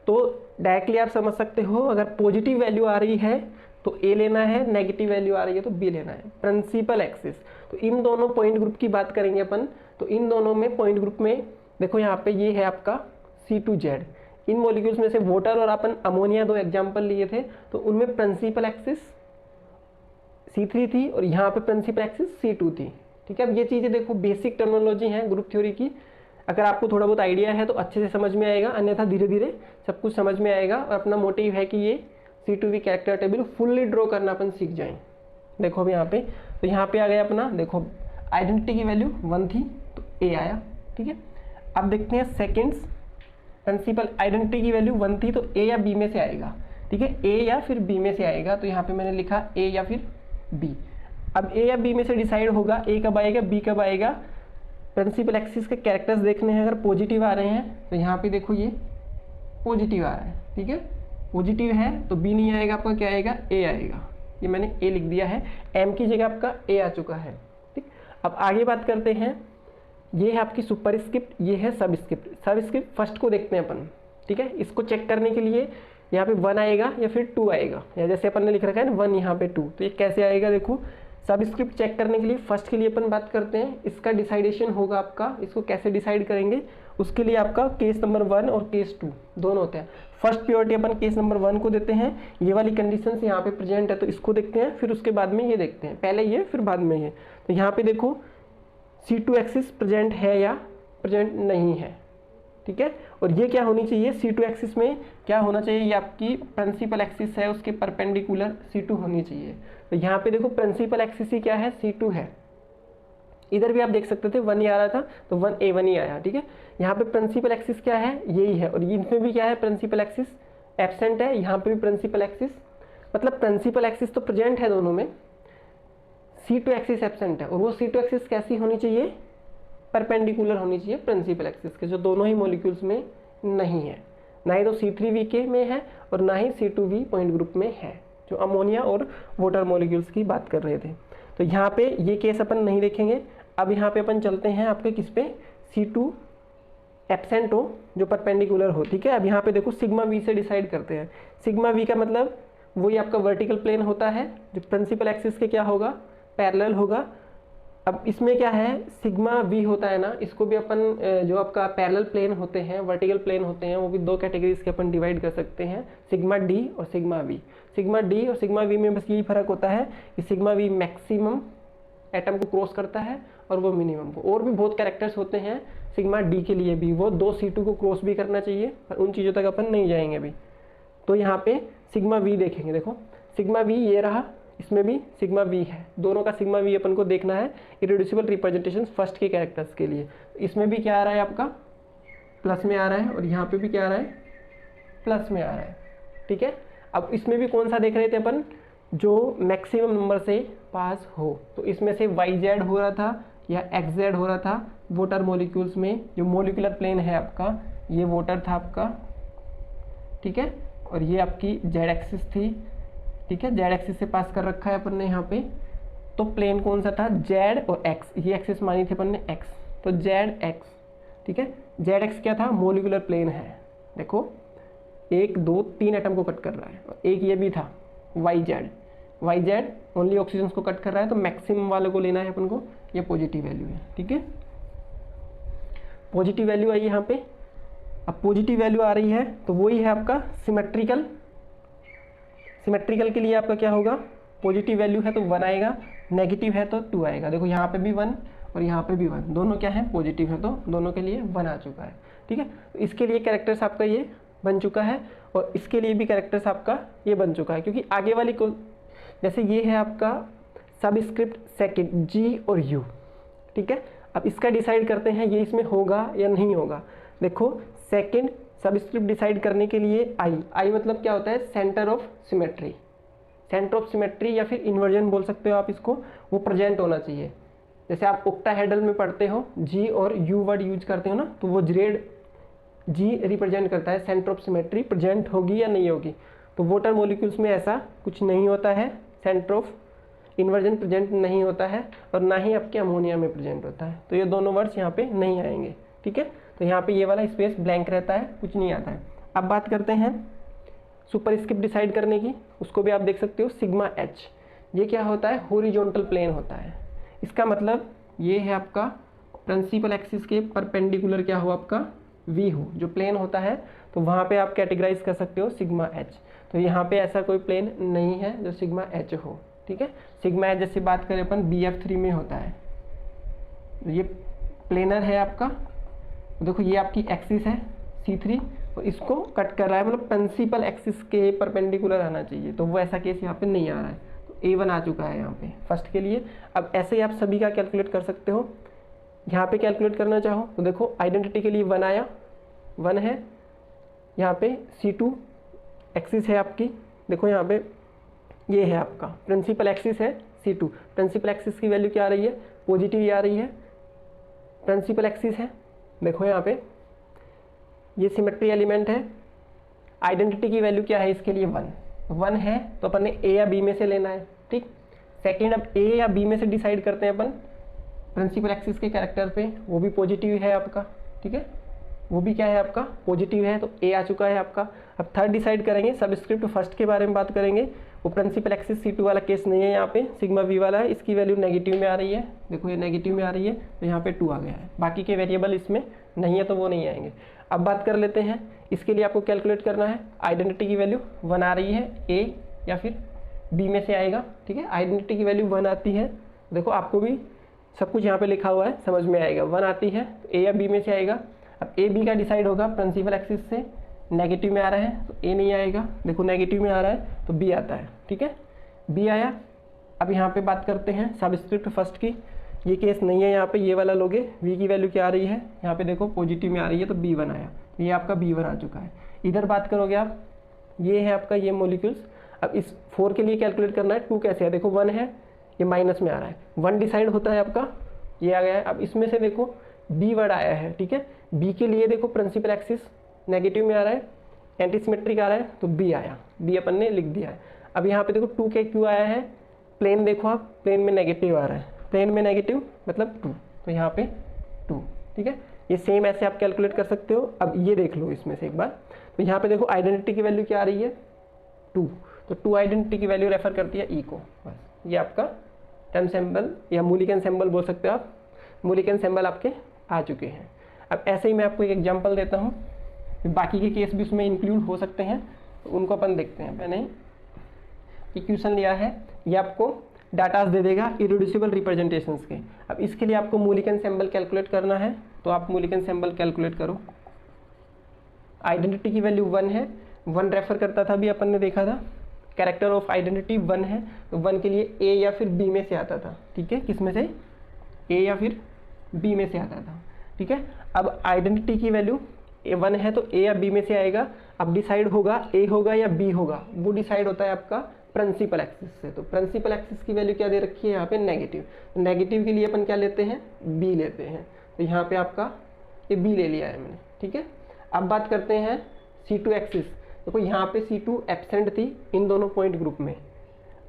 तो डायरेक्टली आप समझ सकते हो, अगर पॉजिटिव वैल्यू आ रही है तो A लेना है, नेगेटिव वैल्यू आ रही है तो B लेना है, प्रिंसिपल एक्सिस। तो इन दोनों पॉइंट ग्रुप की बात करेंगे अपन। तो इन दोनों में पॉइंट ग्रुप में देखो यहाँ पे ये है आपका C2Z। इन मॉलिक्यूल्स में से वाटर और अपन अमोनिया 2 एग्जाम्पल लिए थे, तो उनमें प्रिंसिपल एक्सिस C3 थी और यहाँ पे प्रिंसिपल एक्सिस C2 थी, ठीक है। अब ये चीज़ें देखो बेसिक टर्मिनोलॉजी हैं ग्रुप थ्योरी की, अगर आपको थोड़ा बहुत आइडिया है तो अच्छे से समझ में आएगा, अन्यथा धीरे धीरे सब कुछ समझ में आएगा। और अपना मोटिव है कि ये C2V character table fully draw करना अपन सीख जाएं। देखो अब यहाँ पे, तो यहाँ पे आ गया अपना, देखो आइडेंटिटी की वैल्यू 1 थी तो A आया, ठीक है। अब देखते हैं सेकेंड्स, प्रिंसिपल आइडेंटिटी की वैल्यू 1 थी तो A या B में से आएगा। ठीक है, ए या फिर बी में से आएगा, तो यहाँ पे मैंने लिखा ए या फिर बी। अब ए या बी में से डिसाइड होगा ए कब आएगा बी कब आएगा। प्रिंसिपल एक्सिस के कैरेक्टर्स देखने हैं, अगर पॉजिटिव आ रहे हैं तो यहाँ पे देखो ये पॉजिटिव आ रहा है, ठीक है, पॉजिटिव है तो बी नहीं आएगा, आपका क्या आएगा ए आएगा। ये मैंने ए लिख दिया है, एम की जगह आपका ए आ चुका है। ठीक, अब आगे बात करते हैं, ये है आपकी सुपरस्क्रिप्ट, ये है सबस्क्रिप्ट। सबस्क्रिप्ट फर्स्ट को देखते हैं अपन, ठीक है, इसको चेक करने के लिए यहाँ पे 1 आएगा या फिर 2 आएगा, या जैसे अपन ने लिख रखा है ना 1 यहाँ पे 2, तो ये कैसे आएगा देखो। सबस्क्रिप्ट चेक करने के लिए फर्स्ट के लिए अपन बात करते हैं, इसका डिसाइडेशन होगा आपका, इसको कैसे डिसाइड करेंगे उसके लिए आपका केस नंबर 1 और केस 2 दोनों होते हैं। फर्स्ट प्योरिटी अपन केस नंबर 1 को देते हैं, ये वाली कंडीशंस यहाँ पे प्रेजेंट है तो इसको देखते हैं, फिर उसके बाद में ये देखते हैं, पहले ये फिर बाद में ये। तो यहाँ पे देखो C2 एक्सिस प्रेजेंट है या प्रेजेंट नहीं है, ठीक है, और ये क्या होनी चाहिए C2 एक्सिस में क्या होना चाहिए, ये आपकी प्रिंसिपल एक्सिस है उसके परपेंडिकुलर C2 होनी चाहिए। तो यहाँ पे देखो प्रिंसिपल एक्सिस ही क्या है C2 है, इधर भी आप देख सकते थे 1 ही आ रहा था तो 1A1 ही आया, ठीक है। यहाँ पे प्रिंसिपल एक्सिस क्या है यही है, और इनमें भी क्या है प्रिंसिपल एक्सिस एब्सेंट है, यहाँ पे भी प्रिंसिपल एक्सिस, मतलब प्रिंसिपल एक्सिस तो प्रेजेंट है दोनों में, C2 एक्सिस एब्सेंट है, और वो C2 एक्सिस कैसी होनी चाहिए, परपेंडिकुलर होनी चाहिए प्रिंसिपल एक्सिस के, जो दोनों ही मॉलिक्यूल्स में नहीं है, ना ही तो C3V में है और ना ही C2V पॉइंट ग्रुप में है, जो अमोनिया और वाटर मॉलिक्यूल्स की बात कर रहे थे। तो यहाँ पे ये केस अपन नहीं देखेंगे। अब यहाँ पे अपन चलते हैं आपके किस पे, C2 एब्सेंट हो जो परपेंडिकुलर हो, ठीक है। अब यहाँ पे देखो सिग्मा V से डिसाइड करते हैं। सिग्मा V का मतलब वही आपका वर्टिकल प्लेन होता है जो प्रिंसिपल एक्सिस के क्या होगा, पैरेलल होगा। अब इसमें क्या है सिग्मा V होता है ना, इसको भी अपन जो आपका पैरेलल प्लेन होते हैं, वर्टिकल प्लेन होते हैं, वो भी 2 कैटेगरीज के अपन डिवाइड कर सकते हैं, सिग्मा D और सिग्मा V। सिग्मा D और सिग्मा V में बस यही फर्क होता है कि सिग्मा V मैक्सिमम एटम को क्रॉस करता है और वो मिनिमम को, और भी बहुत कैरेक्टर्स होते हैं सिग्मा D के लिए भी, वो 2 C2 को क्रॉस भी करना चाहिए, पर उन चीज़ों तक अपन नहीं जाएंगे अभी। तो यहाँ पे सिग्मा V देखेंगे, देखो सिग्मा V ये रहा, इसमें भी सिग्मा V है, दोनों का सिग्मा V अपन को देखना है इरेड्यूसिबल रिप्रेजेंटेशन फर्स्ट के कैरेक्टर्स के लिए। इसमें भी क्या आ रहा है आपका प्लस में आ रहा है, और यहाँ पे भी क्या आ रहा है प्लस में आ रहा है, ठीक है। अब इसमें भी कौन सा देख रहे थे अपन, जो मैक्सिमम नंबर से पास हो, तो इसमें से YZ हो रहा था या XZ हो रहा था वाटर मॉलिक्यूल्स में, जो मॉलिक्यूलर प्लेन है आपका ये वाटर था आपका, ठीक है, और ये आपकी Z एक्सिस थी, ठीक है, Z एक्सिस से पास कर रखा है अपन ने यहाँ पे। तो प्लेन कौन सा था, Z और X, ये एक्सिस मानी थी अपन ने X, तो ZX, ठीक है। ZX क्या था, मॉलिक्यूलर प्लेन है, देखो 1 2 3 एटम को कट कर रहा है, और एक ये भी था YZ ओनली ऑक्सीजन को कट कर रहा है, तो मैक्सिमम वाले को लेना है अपन को, ये पॉजिटिव वैल्यू है, ठीक है, पॉजिटिव वैल्यू आई यहाँ पे। अब पॉजिटिव वैल्यू आ रही है तो वही है आपका सिमेट्रिकल, सिमेट्रिकल के लिए आपका क्या होगा, पॉजिटिव वैल्यू है तो 1 आएगा, नेगेटिव है तो 2 आएगा। देखो यहाँ पे भी 1 और यहाँ पे भी 1, दोनों क्या है पॉजिटिव है, तो दोनों के लिए 1 आ चुका है, ठीक है। तो इसके लिए कैरेक्टर्स आपका ये बन चुका है, और इसके लिए भी कैरेक्टर्स आपका ये बन चुका है, क्योंकि आगे वाली को जैसे ये है आपका सबस्क्रिप्ट सेकंड G और U, ठीक है। अब इसका डिसाइड करते हैं ये इसमें होगा या नहीं होगा। देखो सेकंड सबस्क्रिप्ट डिसाइड करने के लिए I मतलब क्या होता है, centre of symmetry, centre of symmetry या फिर इन्वर्जन बोल सकते हो आप इसको, वो प्रेजेंट होना चाहिए। जैसे आप ओक्टाहेड्रल में पढ़ते हो G और U वर्ड यूज करते हो ना, तो वो ग्रेड G रिप्रेजेंट करता है सेंटर ऑफ सिमेट्री प्रेजेंट होगी या नहीं होगी। तो वाटर मॉलिक्यूल्स में ऐसा कुछ नहीं होता है, सेंटर ऑफ इन्वर्जन प्रेजेंट नहीं होता है, और ना ही आपके अमोनिया में प्रेजेंट होता है, तो ये दोनों वर्ड्स यहाँ पे नहीं आएंगे, ठीक है। तो यहाँ पे ये वाला स्पेस ब्लैंक रहता है, कुछ नहीं आता है। अब बात करते हैं सुपरस्क्रिप्ट डिसाइड करने की, उसको भी आप देख सकते हो सिग्मा H, ये क्या होता है, हॉरिजॉन्टल प्लेन होता है। इसका मतलब ये है आपका प्रिंसिपल एक्सिस के परपेंडिकुलर क्या हो आपका V हो, जो प्लेन होता है, तो वहाँ पे आप कैटेगराइज कर सकते हो सिग्मा H। तो यहाँ पे ऐसा कोई प्लेन नहीं है जो सिग्मा H हो, ठीक है। सिग्मा H जैसे बात करें अपन BF3 में होता है, ये प्लेनर है आपका, देखो ये आपकी एक्सिस है C3 और इसको कट कर रहा है, मतलब प्रिंसिपल एक्सिस के परपेंडिकुलर आना चाहिए, तो वो ऐसा केस यहाँ पे नहीं आ रहा है, तो A1 आ चुका है यहाँ पे फर्स्ट के लिए। अब ऐसे ही आप सभी का कैलकुलेट कर सकते हो, यहाँ पे कैलकुलेट करना चाहो तो देखो आइडेंटिटी के लिए 1 आया, 1 है, यहाँ पे C2 एक्सिस है आपकी, देखो यहाँ पे ये है आपका प्रिंसिपल एक्सिस है C2। प्रिंसिपल एक्सिस की वैल्यू क्या आ रही है, पॉजिटिव ही आ रही है। प्रिंसिपल एक्सिस है, देखो यहाँ पे ये सिमेट्री एलिमेंट है। आइडेंटिटी की वैल्यू क्या है इसके लिए 1 है, तो अपन ने A या B में से लेना है, ठीक। सेकेंड, अब A या B में से डिसाइड करते हैं अपन प्रिंसिपल एक्सिस के कैरेक्टर पे, वो भी पॉजिटिव है आपका, ठीक है, वो भी क्या है आपका पॉजिटिव है, तो A आ चुका है आपका। अब थर्ड डिसाइड करेंगे, सबस्क्रिप्ट फर्स्ट के बारे में बात करेंगे। वो प्रिंसिपल एक्सिस C2 वाला केस नहीं है, यहाँ पे सिग्मा V वाला है, इसकी वैल्यू नेगेटिव में आ रही है, देखो ये नेगेटिव में आ रही है, तो यहाँ पे 2 आ गया है। बाकी के वेरिएबल इसमें नहीं है तो वो नहीं आएंगे। अब बात कर लेते हैं, इसके लिए आपको कैलकुलेट करना है। आइडेंटिटी की वैल्यू 1 आ रही है, A या फिर B में से आएगा, ठीक है। आइडेंटिटी की वैल्यू 1 आती है, देखो आपको भी सब कुछ यहाँ पे लिखा हुआ है, समझ में आएगा। 1 आती है तो A या B में से आएगा। अब A B का डिसाइड होगा प्रिंसिपल एक्सिस से, नेगेटिव में आ रहा है तो A नहीं आएगा, देखो नेगेटिव में आ रहा है तो B आता है, ठीक है, B आया। अब यहाँ पे बात करते हैं सबस्क्रिप्ट फर्स्ट की, ये केस नहीं है, यहाँ पे ये वाला लोगे। V की वैल्यू क्या आ रही है, यहाँ पे देखो पॉजिटिव में आ रही है तो B1 आया, ये आपका B1 आ चुका है। इधर बात करोगे आप, ये है आपका ये मोलिक्यूल्स। अब इस 4 के लिए कैलकुलेट करना है, 2 कैसे है, देखो 1 है, ये माइनस में आ रहा है, 1 डिसाइड होता है आपका, ये आ गया है। अब इसमें से देखो B वर्ड आया है, ठीक है। B के लिए देखो प्रिंसिपल एक्सिस नेगेटिव में आ रहा है, एंटी सिमेट्रिक आ रहा है, तो B आया, B अपन ने लिख दिया है। अब यहाँ पे देखो 2 के क्यों आया है, प्लेन देखो आप, प्लेन में नेगेटिव आ रहा है, प्लेन में नेगेटिव मतलब 2, तो यहाँ पे 2, ठीक है। ये सेम ऐसे आप कैलकुलेट कर सकते हो। अब ये देख लो इसमें से एक बार, तो यहाँ पे देखो आइडेंटिटी की वैल्यू क्या आ रही है 2, तो 2 आइडेंटिटी की वैल्यू रेफर करती है E को, बस ये आपका टर्म सिंबल या मूलिकन सिंबल बोल सकते हो आप, मूलिकन सिंबल आपके आ चुके हैं। अब ऐसे ही मैं आपको एक एग्जांपल देता हूँ, बाकी के केस भी उसमें इंक्लूड हो सकते हैं, तो उनको अपन देखते हैं। मैंने इक्वेशन लिया है, ये आपको डाटास दे देगा इरेड्यूसिबल रिप्रेजेंटेशंस के। अब इसके लिए आपको मूलिकन सिंबल कैलकुलेट करना है, तो आप मूलिकन सिंबल कैलकुलेट करो। आइडेंटिटी की वैल्यू 1 है, 1 रेफर करता था अभी अपन ने देखा था, कैरेक्टर ऑफ आइडेंटिटी 1 है, तो 1 के लिए A या फिर B में से आता था, ठीक है, किस में से, A या फिर B में से आता था, ठीक है। अब आइडेंटिटी की वैल्यू 1 है तो A या B में से आएगा। अब डिसाइड होगा A होगा या B होगा, वो डिसाइड होता है आपका प्रिंसिपल एक्सिस से। तो प्रिंसिपल एक्सिस की वैल्यू क्या दे रखी है यहाँ पे नेगेटिव, तो नेगेटिव के लिए अपन क्या लेते हैं, B लेते हैं, तो यहाँ पे आपका ये B ले लिया है मैंने, ठीक है। अब बात करते हैं C2 एक्सिस, देखो यहाँ पे C2 एब्सेंट थी इन दोनों पॉइंट ग्रुप में।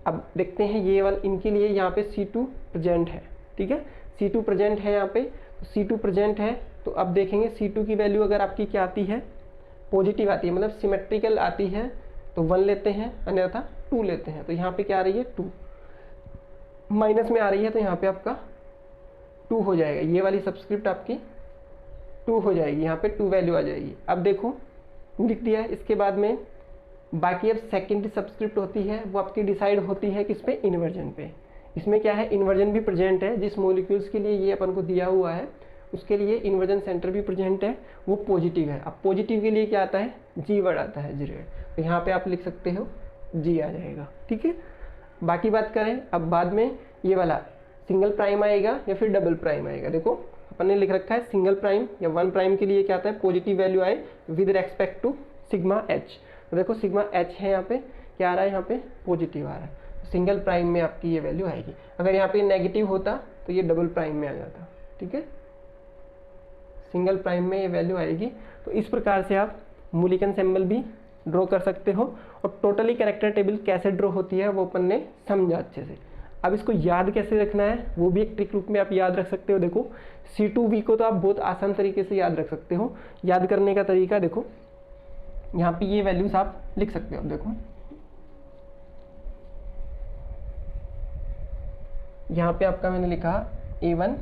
अब देखते हैं ये वाला, इनके लिए यहाँ पे C2 प्रेजेंट है, ठीक है, C2 प्रेजेंट है यहाँ पे, तो C2 प्रेजेंट है, तो अब देखेंगे C2 की वैल्यू अगर आपकी क्या आती है, पॉजिटिव आती है, मतलब सिमेट्रिकल आती है, तो 1 लेते हैं, अन्यथा 2 लेते हैं, तो यहाँ पे क्या आ रही है 2, माइनस में आ रही है, तो यहाँ पे आपका 2 हो जाएगा, ये वाली सबस्क्रिप्ट आपकी 2 हो जाएगी, यहाँ पे 2 वैल्यू आ जाएगी। अब देखो लिख दिया है, इसके बाद में बाकी अब सेकेंडरी सबस्क्रिप्ट होती है, वो आपकी डिसाइड होती है किस पे, इन्वर्जन पे। इसमें क्या है, इन्वर्जन भी प्रेजेंट है, जिस मॉलिक्यूल्स के लिए ये अपन को दिया हुआ है उसके लिए इन्वर्जन सेंटर भी प्रेजेंट है, वो पॉजिटिव है। अब पॉजिटिव के लिए क्या आता है, G वर्ड आता है, G, तो यहाँ पे आप लिख सकते हो G आ जाएगा, ठीक है। बाकी बात करें, अब बाद में ये वाला सिंगल प्राइम आएगा या फिर डबल प्राइम आएगा, देखो अपन ने लिख रखा है सिंगल प्राइम या 1 प्राइम के लिए क्या आता है, पॉजिटिव वैल्यू आए with respect to sigma H, तो देखो सिग्मा H है, यहाँ पे क्या आ रहा है, यहाँ पे पॉजिटिव आ रहा है, सिंगल प्राइम में आपकी ये वैल्यू आएगी। अगर यहाँ पे नेगेटिव होता तो ये डबल प्राइम में आ जाता, ठीक है, सिंगल प्राइम में ये वैल्यू आएगी। तो इस प्रकार से आप मूलिकन सिंबल भी ड्रॉ कर सकते हो, और टोटली कैरेक्टर टेबल कैसे ड्रॉ होती है वो अपन ने समझा अच्छे से। अब इसको याद कैसे रखना है वो भी एक ट्रिक रूप में आप याद रख सकते हो। देखो C2V को तो आप बहुत आसान तरीके से याद रख सकते हो। याद करने का तरीका देखो, यहाँ पे ये वैल्यूज आप लिख सकते हो। देखो यहाँ पे आपका मैंने लिखा A1,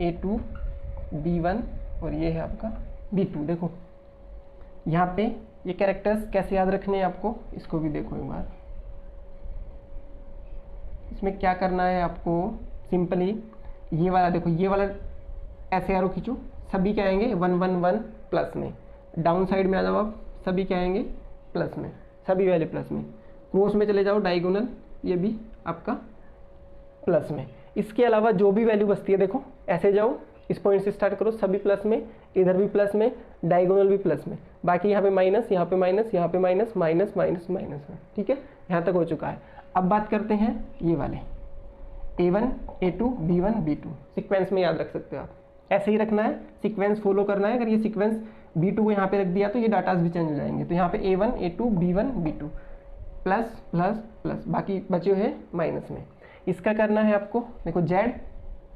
A2, B1 और ये है आपका B2। देखो यहाँ पे ये कैरेक्टर्स कैसे याद रखने हैं आपको, इसको भी देखो एक बार। इसमें क्या करना है आपको, सिंपली ये वाला देखो, ये वाला ऐसे एरो खींचो, सभी क्या आएंगे 1 1 1 प्लस में, डाउन साइड में आ जाओ आप, सभी क्या आएंगे प्लस में, सभी वाले प्लस में, क्रॉस में चले जाओ डायगोनल, ये भी आपका प्लस में। इसके अलावा जो भी वैल्यू बचती है देखो ऐसे जाओ इस पॉइंट से स्टार्ट करो, सभी प्लस में, इधर भी प्लस में, डायगोनल भी प्लस में, बाकी यहाँ पे माइनस, यहाँ पे माइनस, यहाँ पे माइनस, माइनस माइनस माइनस में। ठीक है, यहाँ तक हो चुका है। अब बात करते हैं ये वाले A1 A2 B1 B2, sequence में याद रख सकते हो आप, ऐसे ही रखना है, सीक्वेंस फॉलो करना है। अगर ये सीक्वेंस B2 को यहाँ पे रख दिया तो ये डाटाज भी चेंज हो जाएंगे। तो यहाँ पे A1 A2 B1 B2 plus plus plus, बाकी बचे हुए माइनस में। इसका करना है आपको, देखो Z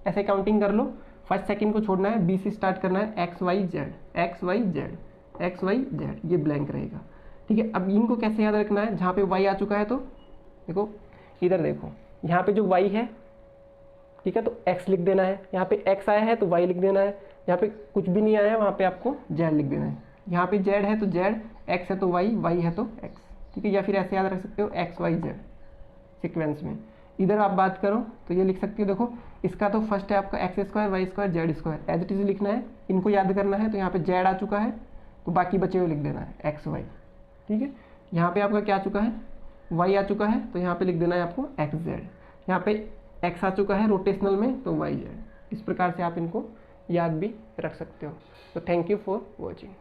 ऐसे काउंटिंग कर लो, फर्स्ट सेकंड को छोड़ना है, B से स्टार्ट करना है, X Y Z X Y Z X Y Z, ये ब्लैंक रहेगा। ठीक है, अब इनको कैसे याद रखना है, जहाँ पे Y आ चुका है तो देखो इधर देखो, यहाँ पे जो Y है, ठीक है, तो x लिख देना है, यहाँ पे x आया है तो y लिख देना है, यहाँ पे कुछ भी नहीं आया है वहाँ पे आपको z लिख देना है, यहाँ पे z है तो z, x है तो y, y है तो x। ठीक है, या फिर ऐसे याद रख सकते हो x y z सीक्वेंस में। इधर आप बात करो तो ये लिख सकते हो, देखो इसका तो फर्स्ट है आपका X square Y square Z square, as it is लिखना है, इनको याद करना है। तो यहाँ पे z आ चुका है तो बाकी बचे हुए लिख देना है एक्स वाई। ठीक है, यहाँ पे आपका क्या आ चुका है, y आ चुका है तो यहाँ पे लिख देना है आपको एक्स जेड, यहाँ पे x आ चुका है रोटेशनल में तो y जेड। इस प्रकार से आप इनको याद भी रख सकते हो। तो थैंक यू फॉर वॉचिंग।